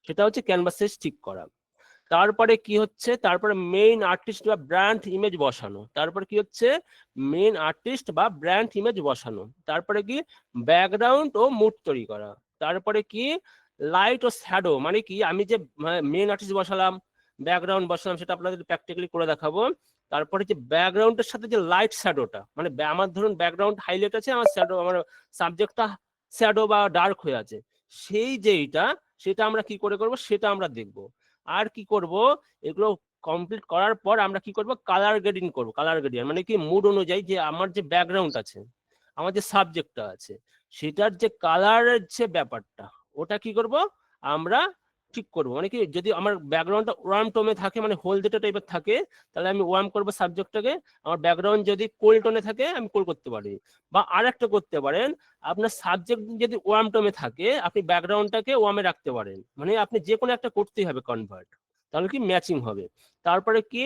সেটা হচ্ছে canvas size ঠিক করা। তারপরে কি হচ্ছে, তারপরে মেইন আর্টিস্ট বা ব্র্যান্ড ইমেজ বসানো। তারপরে কি হচ্ছে, মেইন আর্টিস্ট বা ব্র্যান্ড ইমেজ বসানো। তারপরে কি, ব্যাকগ্রাউন্ড ও মুড তৈরি করা। তারপরে কি, লাইট ও শ্যাডো, মানে কি আমি যে মেইন আর্টিস্ট বসালাম, ব্যাকগ্রাউন্ড বসালাম, সেটা আপনাদের প্র্যাকটিক্যালি করে দেখাবো। তারপরে যে ব্যাকগ্রাউন্ডের সাথে যে লাইট শ্যাডোটা, মানে আমার ধরুন ব্যাকগ্রাউন্ড হাইলাইট আছে, আমার শ্যাডো, আমার সাবজেক্টটা শ্যাডো বা ডার্ক হয়ে আছে, সেই যেইটা, সেটা আমরা কি করে করব, সেটা আমরা দেখব। আর কি করব, এগুলো কমপ্লিট করার পর আমরা কি করব, কালার গ্রেডিং করব। কালার গ্রেডিং মানে কি, মুড অনুযায়ী যে আমার যে ব্যাকগ্রাউন্ড আছে, আমার যে সাবজেক্টটা আছে, সেটার যে কালারের যে ব্যাপারটা, ওটা কি করব আমরা ঠিক করব। মানে কি, যদি আমার ব্যাকগ্রাউন্ডটা ওয়ার্ম টোনে থাকে, মানে হলদেটা টাইপের থাকে, তাহলে আমি ওয়ার্ম করব সাবজেক্টটাকে। আমার ব্যাকগ্রাউন্ড যদি কোল্ড টোনে থাকে, আমি কোল্ড করতে পারি। বা আরেকটা করতে পারেন, আপনার সাবজেক্ট যদি ওয়ার্ম টোনে থাকে, আপনি ব্যাকগ্রাউন্ডটাকে ওয়ার্মে রাখতে পারেন। মানে আপনি যে কোনো একটা করতেই হবে কনভার্ট, তাহলে কি ম্যাচিং হবে। তারপরে কি,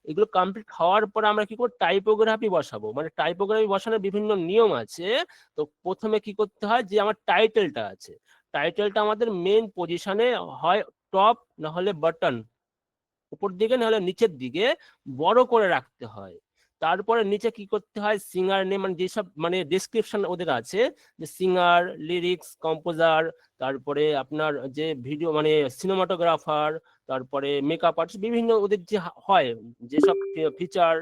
এগুলো কমপ্লিট হওয়ার পর আমরা কি করব, টাইপোগ্রাফি বসাবো। মানে টাইপোগ্রাফি বসানোর বিভিন্ন নিয়ম আছে। তো প্রথমে কি করতে হয়, যে আমার টাইটেলটা আছে, টাইটেলটা আমাদের মেইন পজিশনে হয় টপ, না হলে বাটন, উপর দিকে না হলে নিচের দিকে বড় করে রাখতে হয়। তারপরে নিচে কি করতে হয়, সিঙ্গার নেম, মানে যেসব মানে ডেসক্রিপশন ওদের আছে, যে সিঙ্গার, লিরিক্স, কম্পোজার, তারপরে আপনার যে ভিডিও মানে সিনেমাটোগ্রাফার, তারপরে মেকআপ আর্টিস্ট, বিভিন্ন ওদের যে হয় যেসব ফিচার,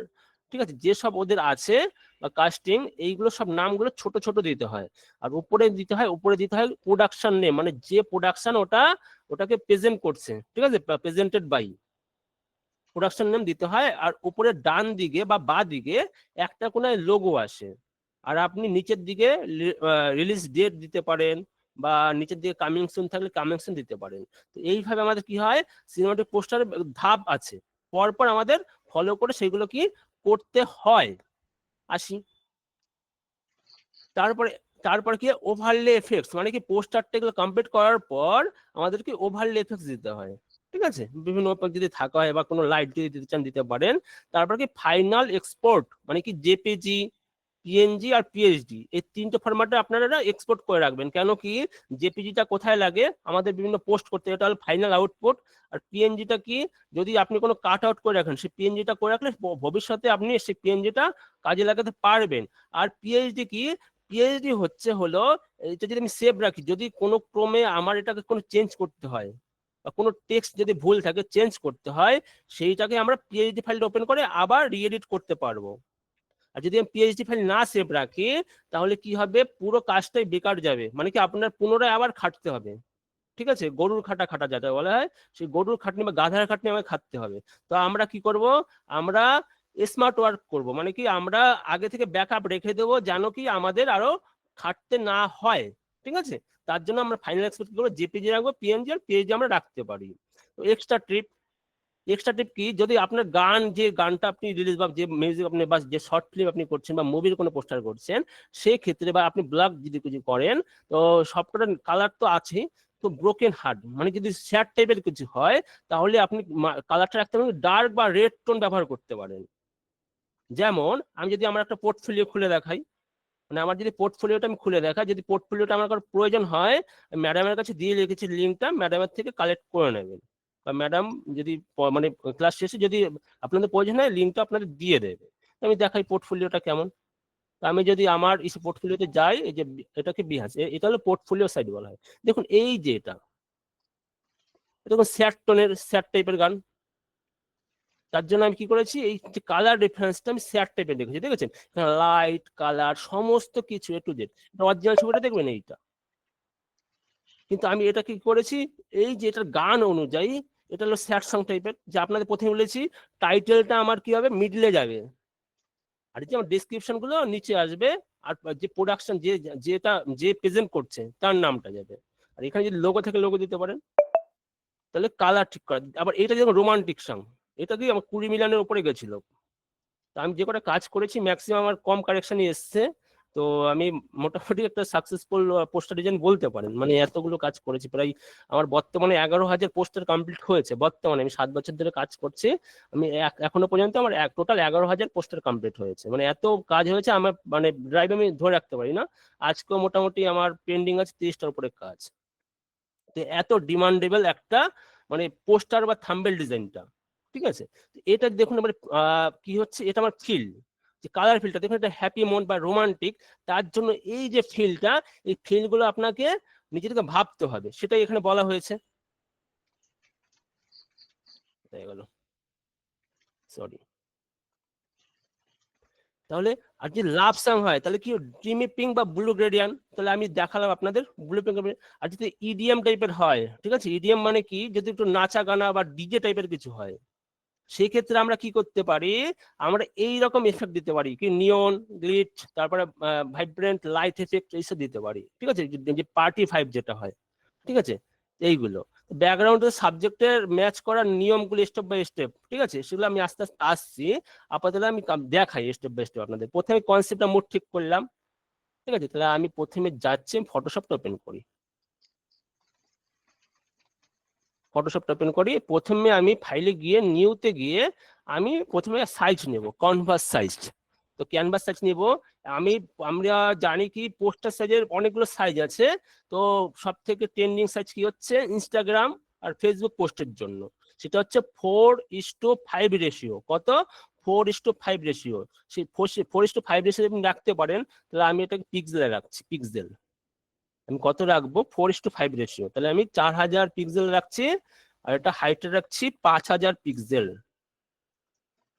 ঠিক আছে, যেসব ওদের আছে বা কাস্টিং, এইগুলো সব নামগুলো ছোট ছোট দিতে হয়। আর উপরে দিতে হয়, উপরে দিতে হয় প্রোডাকশন নেম, মানে যে প্রোডাকশন ওটাকে প্রেজেন্ট করছে, ঠিক আছে, প্রেজেন্টেড বাই, প্রোডাকশন নেম দিতে হয়। আর উপরে ডান দিকে বা বাঁ দিকে একটা কোনায় লোগো আসে। আর আপনি নিচের দিকে রিলিজ ডেট দিতে পারেন, বা নিচের দিকে কামিং সুন থাকলে কামিং সুন দিতে পারেন। তো এইভাবে আমাদের কি হয়, সিনেমাটিক পোস্টারের ধাপ আছে, পরপর আমাদের ফলো করে সেগুলো কি করতে হয়। আসি তারপরে, তারপর কি ওভারলে এফেক্টস, মানে কি পোস্টারটা এগুলো কমপ্লিট করার পর আমাদেরকে ওভারলে এফেক্টস দিতে হয়, ঠিক আছে, বিভিন্ন যদি থাকা হয় বা কোনো লাইট যদি দিতে চান দিতে পারেন। তারপর কি ফাইনাল এক্সপোর্ট, মানে কি জেপিজি, পিএনজি আর পিএইচডি, এই তিনটে ফরম্যাটে আপনারা এক্সপোর্ট করে রাখবেন। কেন কি, জেপিজিটা কোথায় লাগে, আমাদের বিভিন্ন পোস্ট করতে, এটা হলো ফাইনাল আউটপুট। আর পিএনজিটা কি, যদি আপনি কোনো কাট আউট করে রাখেন, সেই পিএনজিটা করে রাখলে ভবিষ্যতে আপনি সেই পিএনজিটা কাজে লাগাতে পারবেন। আর পিএইচডি কি, পিএইচডি হলো, এটা যদি আমি সেভ রাখি, যদি কোনো ক্রমে আমার এটাকে কোনো চেঞ্জ করতে হয়, বা কোনো টেক্সট যদি ভুল থাকে চেঞ্জ করতে হয়, সেইটাকে আমরা পিএইচডি ফাইলটা ওপেন করে আবার রিএডিট করতে পারবো। আর যদি আমি পিএইচডি ফাইল না সেভ রাখি, তাহলে কি হবে, পুরো কাজটাই বেকার যাবে। মানে কি আপনার পুনরায় আবার খাটতে হবে, ঠিক আছে, গরুর খাটা খাটা যেটা বলা হয়, সেই গরুর খাটনি বা গাধার খাটনি আমাকে খাটতে হবে। তো আমরা কি করব, আমরা স্মার্ট ওয়ার্ক করব। মানে কি, আমরা আগে থেকে ব্যাকআপ রেখে দেবো, যেন কি আমাদের আরো খাটতে না হয়, ঠিক আছে। তার জন্য আমরা ফাইনাল এক্সপোর্ট করবো, জেপিজি রাখবো, পিএনজি আর পিএইচডি আমরা রাখতে পারি। তো এক্সট্রা টিপ কি, যদি আপনার গান, যে গানটা আপনি রিলিজ বা যে মিউজিক আপনি বা যে শর্ট ফিল্ম আপনি করছেন বা মুভির কোনো পোস্টার করছেন, সেই ক্ষেত্রে বা আপনি ব্লগ যদি কিছু করেন, তো সবকটা কালার তো আছে, তো ব্রোকেন হার্ট, মানে যদি স্যাড টাইপের কিছু হয়, তাহলে আপনি কালারটা রাখতে পারেন ডার্ক বা রেড টোন ব্যবহার করতে পারেন। যেমন আমি যদি আমার একটা পোর্টফোলিও খুলে দেখাই, মানে আমার যদি পোর্টফোলিওটা আমি খুলে দেখাই, যদি পোর্টফোলিওটা আমার প্রয়োজন হয়, ম্যাডামের কাছে দিয়ে রেখেছি লিঙ্কটা, ম্যাডামের থেকে কালেক্ট করে নেবেন। বা ম্যাডাম যদি মানে ক্লাস শেষে যদি আপনাদের প্রয়োজন হয়, লিঙ্কটা আপনাদের দিয়ে দেবে। আমি দেখাই পোর্টফোলিওটা কেমন। আমি যদি আমার এই পোর্টফোলিওতে যাই, এই যে এটাকে বিহাস, এটা হলো পোর্টফোলিও সাইট বলা হয়। দেখুন এই যে এটা দেখুন স্যাড টোনের, স্যাড টাইপের গান। তার জন্য আমি কি করেছি, এই যে কালার রেফারেন্সটা আমি স্যাড টাইপের দেখেছি, দেখেছেন, লাইট কালার সমস্ত কিছু এ টু জেড। অরিজিনাল ছবিটা দেখবেন এইটা, কিন্তু আমি এটা কি করেছি, এই যে এটার গান অনুযায়ী, এটা হলো স্যাড সং টাইপের, যে আপনাদের প্রথমে বলেছি টাইটেলটা আমার কি হবে, মিডলে যাবে, আর যে আমার ডেসক্রিপশন গুলো নিচে আসবে, আর যে প্রোডাকশন যেটা যে প্রেজেন্ট করছে তার নামটা যাবে। আর এখানে যদি লোগো থেকে লোগো দিতে পারেন, তাহলে কালার ঠিক করা। আবার এটা যেমন রোমান্টিক সং, এটা দিয়ে আমার 20 মিলিয়নের উপরে গেছিল। তো আমি যে কটা কাজ করেছি ম্যাক্সিমাম আমার কম কারেকশনই এসছে। তো আমি মোটামুটি একটা সাকসেসফুল পোস্টার ডিজাইন বলতে পারেন, মানে এতগুলো কাজ করেছি প্রায়। আমার বর্তমানে 11,000 পোস্টার কমপ্লিট হয়েছে। বর্তমানে আমি 7 বছর ধরে কাজ করছি। আমি এখনো পর্যন্ত আমার টোটাল 11,000 পোস্টার কমপ্লিট হয়েছে। মানে এত কাজ হয়েছে আমার, মানে ড্রাইভ আমি ধরে রাখতে পারি না। আজকেও মোটামুটি আমার পেন্ডিং আছে 30টার উপরে কাজ। তো এত ডিমান্ডেবল একটা মানে পোস্টার বা থাম্বনেল ডিজাইনটা, ঠিক আছে। এটা দেখুন মানে কি হচ্ছে, এটা আমার ফিল, যে কালার ফিলটা দেখুন, এটা হ্যাপি মোড বা রোমান্টিক। তার জন্য এই যে ফিলটা, এই ফিলগুলো আপনাকে নিজেকে ভাবতে হবে, সেটাই এখানে বলা হয়েছে। সরি। তাহলে আর যদি লাভ সং হয় তাহলে কি ড্রিমি পিঙ্ক বা ব্লু গ্রেডিয়ান, তাহলে আমি দেখালাম আপনাদের ব্লু পিঙ্ক। আর যদি ইডিএম টাইপের হয়, ঠিক আছে, ইডিএম মানে কি, যদি একটু নাচা গানা বা ডিজে টাইপের কিছু হয়, সেই ক্ষেত্রে আমরা কি করতে পারি, আমরা এই রকম এফেক্ট দিতে পারি, কি নিয়ন গ্লিচ, তারপরে ভাইব্রেন্ট লাইট এফেক্ট এইসব দিতে পারি, ঠিক আছে, যে পার্টি ফাইভ যেটা হয়, ঠিক আছে। এইগুলো ব্যাকগ্রাউন্ডের সাবজেক্টের ম্যাচ করার নিয়মগুলো স্টেপ বাই স্টেপ, ঠিক আছে, সেগুলো আমি আস্তে আস্তে আসছি। আপাতত আমি দেখাই স্টেপ বাই স্টেপ আপনাদের। প্রথমে কনসেপ্টটা মোট ঠিক করলাম, ঠিক আছে। তাহলে আমি প্রথমে যাচ্ছি ফটোশপটা ওপেন করি। ফটোশপটা ওপেন করি, প্রথমে আমি ফাইলে গিয়ে নিউতে গিয়ে আমি প্রথমে সাইজ নেব, কনভার্স সাইজ। তো ক্যানভাস সাইজ নিব আমি। আমরা জানি কি পোস্টার সাইজের অনেকগুলো সাইজ আছে। তো সব থেকে ট্রেন্ডিং সাইজ কি হচ্ছে ইনস্টাগ্রাম আর ফেসবুক পোস্টের জন্য, সেটা হচ্ছে 4:5 রেশিও। কত? 4:5 রেশিও। সেই 4:5 রেশিও আপনি রাখতে পারেন। তাহলে আমি এটাকে পিক্সেলে রাখছি, পিক্সেল। আমি কত রাখবো? 4:5 রেশিও। তাহলে আমি 4000 পিক্সেল রাখছি, আর এটা হাইটে রাখছি 5000 পিক্সেল,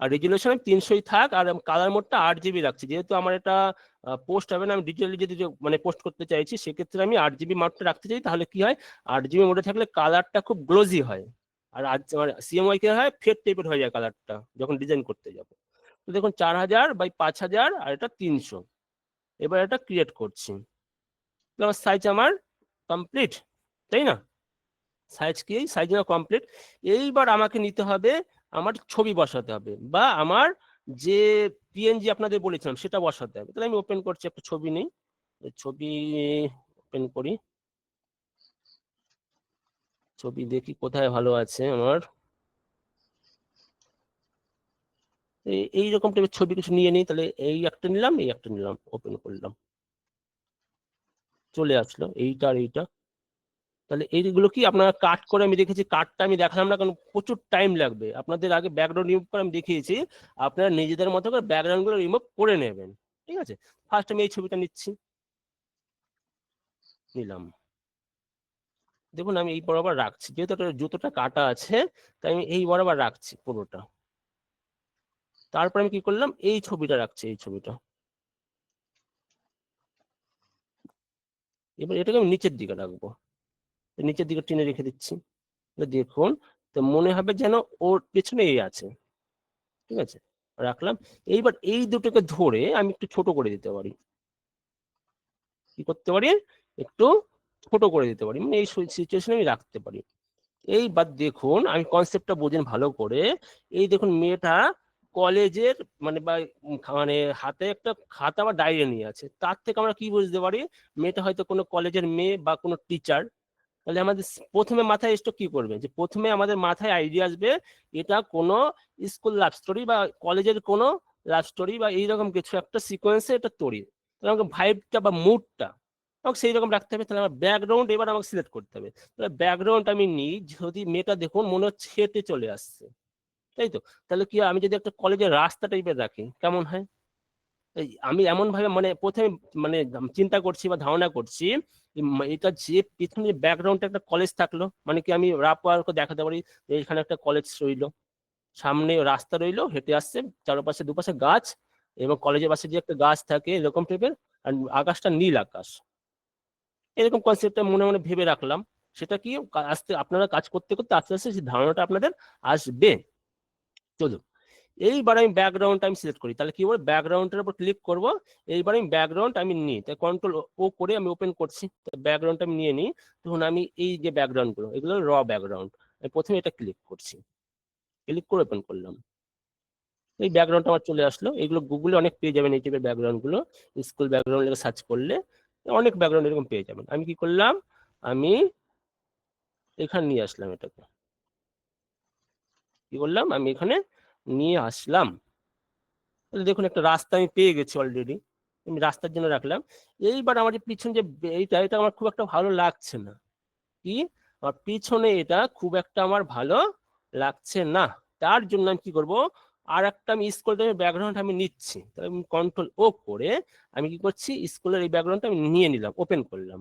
আর রেজুলেশন 300ই থাক। আর কালার মোডটা 8 জিবি রাখছি, যেহেতু আমার এটা পোস্ট হবে না, আমি ডিটেইলি যদি মানে পোস্ট করতে চাইছি, সেক্ষেত্রে আমি 8 জিবি মোডটা রাখতে চাই। তাহলে কি হয়, 8 জিবি মোডে থাকলে কালারটা খুব গ্লোজি হয়। আর সিএমওয়াই কে হয় ফেড টাইপের হয়ে যায় কালারটা যখন ডিজাইন করতে যাবো। তো দেখুন 4000/5000 আর এটা 300। এবার এটা ক্রিয়েট করছি। আমার সাইজ আমার কমপ্লিট, তাই না? সাইজ কি, সাইজ কমপ্লিট। এইবার আমাকে নিতে হবে, আমার ছবি বসাতে হবে, বা আমার যে পিএনজি আপনাদের বলেছিলাম সেটা বসাতে হবে। তাহলে আমি ওপেন করছি, একটা ছবি নেই, ছবি ওপেন করি, ছবি দেখি কোথায় ভালো আছে আমার। এইরকম টাইপের ছবি কিছু নিয়ে নিই। তাহলে এই একটা নিলাম, এই একটা নিলাম, ওপেন করলাম, চলে আসলো এইটা আর এইটা। তাহলে এইগুলো কি আপনারা কাট করে, আমি দেখেছি কাটটা আমি দেখালাম না কারণ প্রচুর টাইম লাগবে। আপনাদের আগে ব্যাকগ্রাউন্ড রিমুভ করে আমি দেখিয়েছি, আপনারা নিজেদের মতো করে ব্যাকগ্রাউন্ড গুলো রিমুভ করে নেবেন, ঠিক আছে। ফার্স্ট আমি এই ছবিটা নিচ্ছি, নিলাম। দেখুন আমি এই বরাবর রাখছি, যেহেতু জুতোটা কাটা আছে তাই আমি এই বরাবর রাখছি পুরোটা। তারপর আমি কি করলাম, এই ছবিটা রাখছি, এই ছবিটা। এবার এটাকে আমি নিচের দিকে রাখবো, নিচের দিকে টেনে রেখে দিচ্ছি। দেখুন, তো মনে হবে যেন ওর পেছনে এই আছে, ঠিক আছে, রাখলাম। এইবার এই দুটোকে ধরে আমি একটু ছোট করে দিতে পারি। কি করতে পারি, একটু ছোট করে দিতে পারি, মানে এই সিচুয়েশনে আমি রাখতে পারি। এইবার দেখুন, আমি কনসেপ্টটা বোঝেন ভালো করে। এই দেখুন মেয়েটা কলেজের মানে বা মানে হাতে একটা খাতা বা ডায়েরি নিয়ে আছে। তার থেকে আমরা কি বুঝতে পারি, মেয়েটা হয়তো কোনো কলেজের মেয়ে বা কোনো টিচার। তাহলে আমাদের প্রথমে মাথায় এসে কি করবে, যে প্রথমে আমাদের মাথায় আইডিয়া আসবে এটা কোনো স্কুল লাভ স্টোরি বা কলেজের কোনো লাভ স্টোরি বা এইরকম কিছু একটা সিকোয়েন্সে এটা তৈরি। তাহলে আমাকে ভাইবটা বা মুডটা আমাকে সেই রকম রাখতে হবে। তাহলে আমার ব্যাকগ্রাউন্ড এবার আমাকে সিলেক্ট করতে হবে। তাহলে ব্যাকগ্রাউন্ড আমি নিই, যদি মেয়েটা দেখুন মনে হচ্ছে হেঁটে চলে আসছে, তাই তো। তাহলে কি আমি যদি একটা কলেজের রাস্তা টাইপের রাখি কেমন হয়? আমি এমন ভাবে মানে প্রথমে মানে চিন্তা করছি বা ধারণা করছি, এটা যে পিছনে ব্যাকগ্রাউন্ডে একটা কলেজ থাকলো, মানে কি আমি রাফ ওয়ার্ক দেখাতে পারি যে এখানে একটা কলেজ রইলো, সামনে রাস্তা রইলো, হেঁটে আসছে, চারপাশে দুপাশে গাছ, এবং কলেজের পাশে যে একটা গাছ থাকে এরকম টাইপের, আর আকাশটা নীল আকাশ। এরকম কনসেপ্টটা মনে মনে ভেবে রাখলাম। সেটা কি আস্তে আপনারা কাজ করতে করতে আস্তে আস্তে সেই ধারণাটা আপনাদের আসবে। চলুন, এইবার আমি ব্যাকগ্রাউন্ডটা আমি সিলেক্ট করি। তাহলে কি হবে, ব্যাকগ্রাউন্ডের উপর ক্লিক করব। এইবার আমি ব্যাকগ্রাউন্ড আমি নিই, তাই কন্ট্রোল ও করে আমি ওপেন করছি। ব্যাকগ্রাউন্ডটা আমি নিয়ে নিই। তখন আমি এই যে ব্যাকগ্রাউন্ড গুলো, এগুলো র ব্যাকগ্রাউন্ড, আমি প্রথমে এটা ক্লিক করছি, ক্লিক করে ওপেন করলাম। এই ব্যাকগ্রাউন্ডটা আমার চলে আসলো। এগুলো গুগলে অনেক পেয়ে যাবেন এই টাইপের ব্যাকগ্রাউন্ড গুলো, স্কুল ব্যাকগ্রাউন্ড সার্চ করলে অনেক ব্যাকগ্রাউন্ড এরকম পেয়ে যাবেন। আমি কি করলাম, আমি এখানে নিয়ে আসলাম, এটাকে কি করলাম, আমি এখানে নিয়ে আসলাম। দেখুন একটা রাস্তা আমি পেয়ে গেছি অলরেডি, আমি রাস্তার জন্য রাখলাম। এইবার আমার যে পিছন যে এইটা, এটা আমার খুব একটা ভালো লাগছে না। কি আর পিছনে এটা খুব একটা আমার ভালো লাগছে না, তার জন্য আমি কি করব, আর একটা আমি স্কুলের ব্যাকগ্রাউন্ড আমি নিচ্ছি। তাহলে আমি কন্ট্রোল ও করে আমি কি করছি, স্কুলের এই ব্যাকগ্রাউন্ডটা আমি নিয়ে নিলাম, ওপেন করলাম।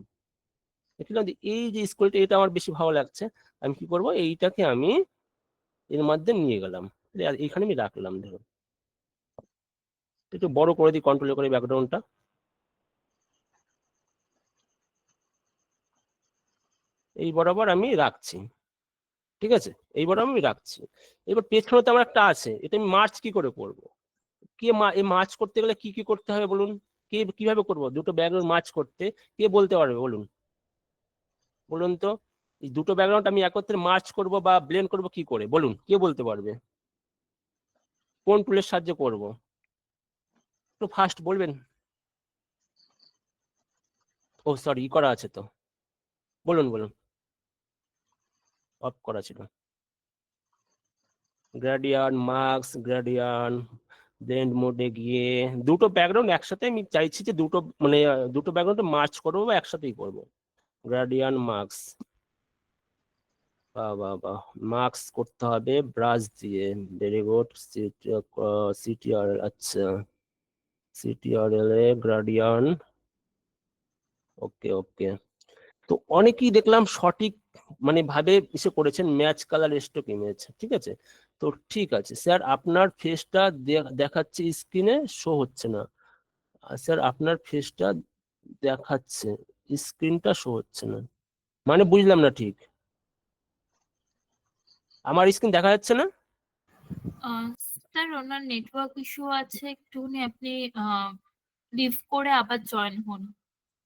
দেখলাম যে এই যে স্কুলটা এটা আমার বেশি ভালো লাগছে, আমি কি করব, এইটাকে আমি এর মধ্যে নিয়ে গেলাম, এইখানে আমি রাখলাম। ধরুন একটু বড় করে দিই কন্ট্রোল করে ব্যাকগ্রাউন্ডটা, এই বরাবর আমি রাখছি। ঠিক আছে, এই বরাবর আমি রাখছি। এবার পেছনে তো আমার একটা আছে, এটা আমি মার্চ কি করে করব? এই মার্চ করতে গেলে কি কি করতে হবে বলুন? কিভাবে করব দুটো ব্যাকগ্রাউন্ড মার্চ করতে? কে বলতে পারবে বলুন? বলুন তো, এই দুটো ব্যাকগ্রাউন্ড আমি একত্রে মার্চ করব বা ব্লেন্ড করব কি করে বলুন? কে বলতে পারবে? কোন টুলের সাহায্যে করব? একটু ফাস্ট বলবেন। ও সরি, ই করা আছে তো, বলুন বলুন। অফ করা ছিল। গ্রেডিয়ান্ট, মার্কস, গ্রেডিয়ান্ট, ব্লেন্ড মোডে গিয়ে দুটো ব্যাকগ্রাউন্ড একসাথে আমি চাইছি যে দুটো মানে দুটো ব্যাকগ্রাউন্ড মার্চ করবো বা একসাথেই করবো। গ্রেডিয়ান্ট মার্কস, বাহ বাহ বাহ, মার্কস করতে হবে ব্রাশ দিয়ে। Very good. সিটিআরএল, আচ্ছা সিটিআরএল এ গ্রেডিয়ান্ট, ওকে ওকে। তো অনেকেই দেখলাম সঠিক মানে ভাবে এসে করেছেন, ম্যাচ কালার স্টক ইমেজ, ঠিক আছে। তো ঠিক আছে স্যার, আপনার ফেসটা দেখাচ্ছে স্ক্রিনে, শো হচ্ছে না। স্যার আপনার ফেসটা দেখাচ্ছে, স্ক্রিনটা শো হচ্ছে না, মানে বুঝলাম না ঠিক। আমার স্ক্রিন দেখা যাচ্ছে না? স্যার ওনার নেটওয়ার্ক ইস্যু আছে, একটুখানি আপনি লিভ করে আবার জয়েন হন।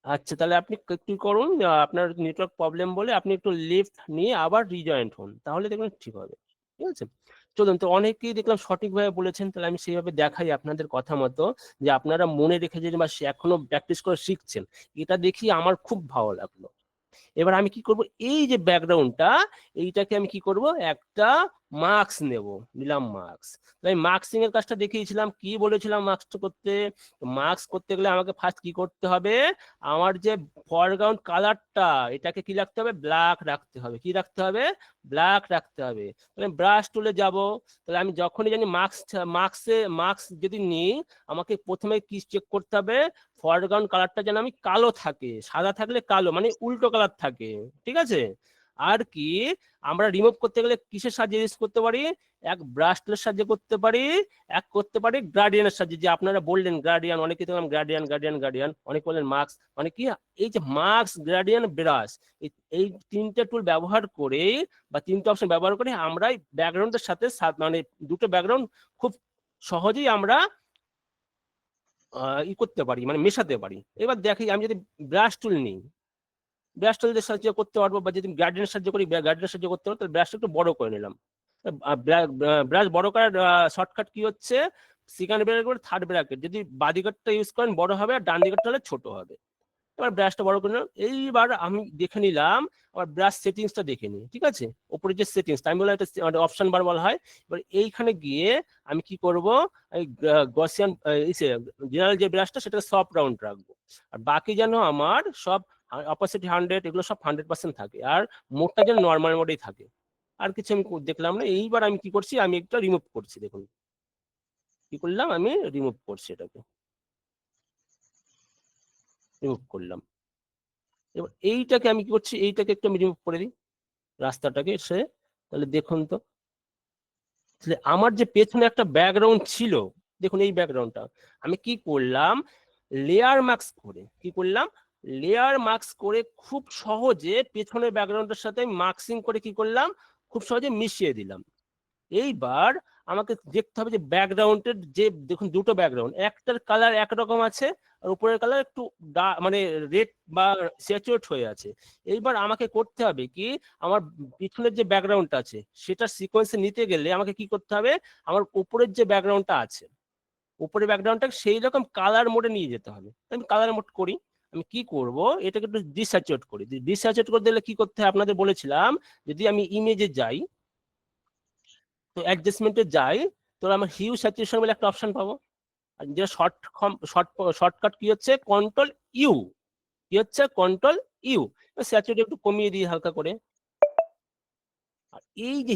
আচ্ছা তাহলে আপনি কি করুন, আপনার নেটওয়ার্ক প্রবলেম বলে আপনি একটু লিফট নিয়ে আবার রিজয়েন্ট হন, তাহলে দেখবেন ঠিক হবে। ঠিক আছে, চলুন। তো অনেকেই দেখলাম সঠিকভাবে বলেছেন, তাহলে আমি সেইভাবে দেখাই আপনাদের কথা মতো, যে আপনারা মনে রেখেছেন বা এখনো প্র্যাকটিস করে শিখছেন, এটা দেখি আমার খুব ভালো লাগলো। এবার আমি কি করব, এই যে ব্যাকগ্রাউন্ডটা, এইটাকে আমি কি করব, একটা মার্কস নেব, নিলাম মার্কস। তাই মার্কসিং এর কাজটা দেখিয়েছিলাম, কি বলেছিলাম মার্কস করতে? মার্কস করতে গেলে আমাকে ফার্স্ট কি করতে হবে, আমার যে ফরগ্রাউন্ড কালারটা, এটাকে কি রাখতে হবে, ব্ল্যাক রাখতে হবে। কি রাখতে হবে? ব্ল্যাক রাখতে হবে। তাহলে ব্রাশ টুলে যাব, তাহলে আমি যখনই জানি মার্কস যদি নিই, আমাকে প্রথমে কি চেক করতে হবে, ফরগ্রাউন্ড কালারটা যেন আমি কালো থাকে, সাদা থাকলে কালো মানে উল্টো কালার থাকে। ঠিক আছে, আর কি আমরা রিমুভ করতে গেলে কিসের সাহায্যে ইউজ করতে পারি? এক ব্রাশ টুলের সাহায্যে করতে পারি, এক করতে পারি গ্রাডিয়ানের সাহায্যে, যে আপনারা বললেন গ্রাডিয়ান, অনেকে দেখলাম গ্রাডিয়ান গ্রাডিয়ান গ্রাডিয়ান, অনেক বললেন মার্কস, মানে কি এই যে মার্কস, গ্রাডিয়ান, ব্রাশ, এই তিনটে টুল ব্যবহার করে বা তিনটে অপশন ব্যবহার করে আমরা ব্যাকগ্রাউন্ডের সাথে মানে দুটো ব্যাকগ্রাউন্ড খুব সহজেই আমরা ই করতে পারি, মানে মেশাতে পারি। এবার দেখি আমি যদি ব্রাশ টুল নিই, ব্রাশ টুলের সাহায্যে করতে পারবো, বা যদি গার্ডেনের সাহায্য করি, গার্ডেনের সাহায্য করতে পারবো, তাহলে ব্রাশটা একটু বড় করে নিলাম। ব্রাশ বড় করার শর্টকাট কি হচ্ছে, সেকেন্ড ব্র্যাকেট থার্ড ব্র্যাকেট, যদি বাদিকারটা ইউজ করেন বড় হবে, আর ডান দিকেরটা হলে ছোট হবে। এবার ব্রাশটা বড় করে নিলাম, এইবার আমি দেখে নিলাম, আবার ব্রাশ সেটিংসটা দেখে নিই। ঠিক আছে, উপরে যে সেটিংস, আমি বললাম এটা অপশন বার বলা হয়। এবার এইখানে গিয়ে আমি কি করব, এই গসিয়ান জেনারেল যে ব্রাশটা, সেটাকে সফট রাউন্ড রাখবো, আর বাকি যেন আমার সব অপাসিটি 100, এগুলো সব 100% থাকে, আর মোডটা যেন নর্মাল মোডেই থাকে। আর কিছু আমি দেখলাম না। এইবার আমি কি করছি, আমি একটা রিমুভ করছি, দেখুন কি করলাম, আমি রিমুভ করছি, এটাকে রিমুভ করলাম। এবার এইটাকে আমি কি করছি, এইটাকে একটু আমি রিমুভ করে দিই, রাস্তাটাকে সে, তাহলে দেখুন তো, আমার যে পেছনে একটা ব্যাকগ্রাউন্ড ছিল, দেখুন এই ব্যাকগ্রাউন্ডটা আমি কি করলাম, লেয়ার মার্কস করে, কি করলাম, লেয়ার মার্কস করে খুব সহজে পেছনের ব্যাকগ্রাউন্ডের সাথে মার্কসিং করে কি করলাম, খুব সহজে মিশিয়ে দিলাম। এইবার আমাকে দেখতে হবে যে ব্যাকগ্রাউন্ডের যে, দেখুন দুটো ব্যাকগ্রাউন্ড, একটার কালার একরকম আছে, আর উপরের কালার একটু মানে রেড বা স্যাচুরেট হয়ে আছে। এইবার আমাকে করতে হবে কি, আমার পিছনের যে ব্যাকগ্রাউন্ডটা আছে, সেটা সিকোয়েন্সে নিতে গেলে আমাকে কি করতে হবে, আমার উপরের যে ব্যাকগ্রাউন্ডটা আছে, উপরের ব্যাকগ্রাউন্ডটা সেই রকম কালার মোডে নিয়ে যেতে হবে। আমি কালার মোড করি, আমি কি করব, এটাকে একটু ডিস্যাচুরেট করি। ডিস্যাচুরেট করে দিলে কি করতে হয় আপনাদের বলেছিলাম, যদি আমি ইমেজে যাই, তো অ্যাডজাস্টমেন্টে যাই, তো আমার হিউ স্যাচুরেশন বলে একটা অপশন পাবো, আর যেটা শর্টকাট কি হচ্ছে, কন্ট্রোল ইউ, কি হচ্ছে, কন্ট্রোল ইউ। স্যাচুরেট একটু কমিয়ে দিই হালকা করে, এই যে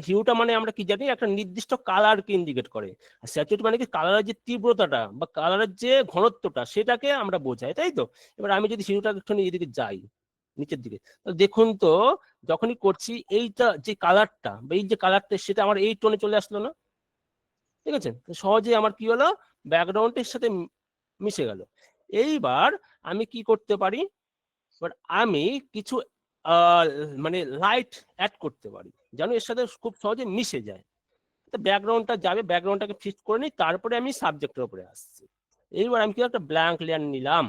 হিউটা মানে আমরা কি জানি একটা নির্দিষ্ট কালারকে ইন্ডিকেট করে, আর স্যাচুরেট মানে কি কালারের যে তীব্রতাটা বা কালারের যে ঘনত্বটা সেটাকে আমরা বোঝাই, তাই তো? এবার আমি যদি হিউটা একটু এদিকে যাই নিচের দিকে, দেখুন তো যখনই করছি এইটা যে কালারটা বা এই যে কালারটা সেটা আমার এই টোনে চলে আসলো না, ঠিক আছে? সহজে আমার কি হলো, ব্যাকগ্রাউন্ডের সাথে মিশে গেল। এইবার আমি কি করতে পারি, এবার আমি কিছু মানে লাইট অ্যাড করতে পারি যেন এর সাথে খুব সহজে মিশে যায়। তো ব্যাকগ্রাউন্ডটা যাবে, ব্যাকগ্রাউন্ডটাকে ফিক্স করে নিই, তারপরে আমি সাবজেক্টের উপরে আসছি। এইবার আমি কি একটা ব্ল্যাঙ্ক লেয়ার নিলাম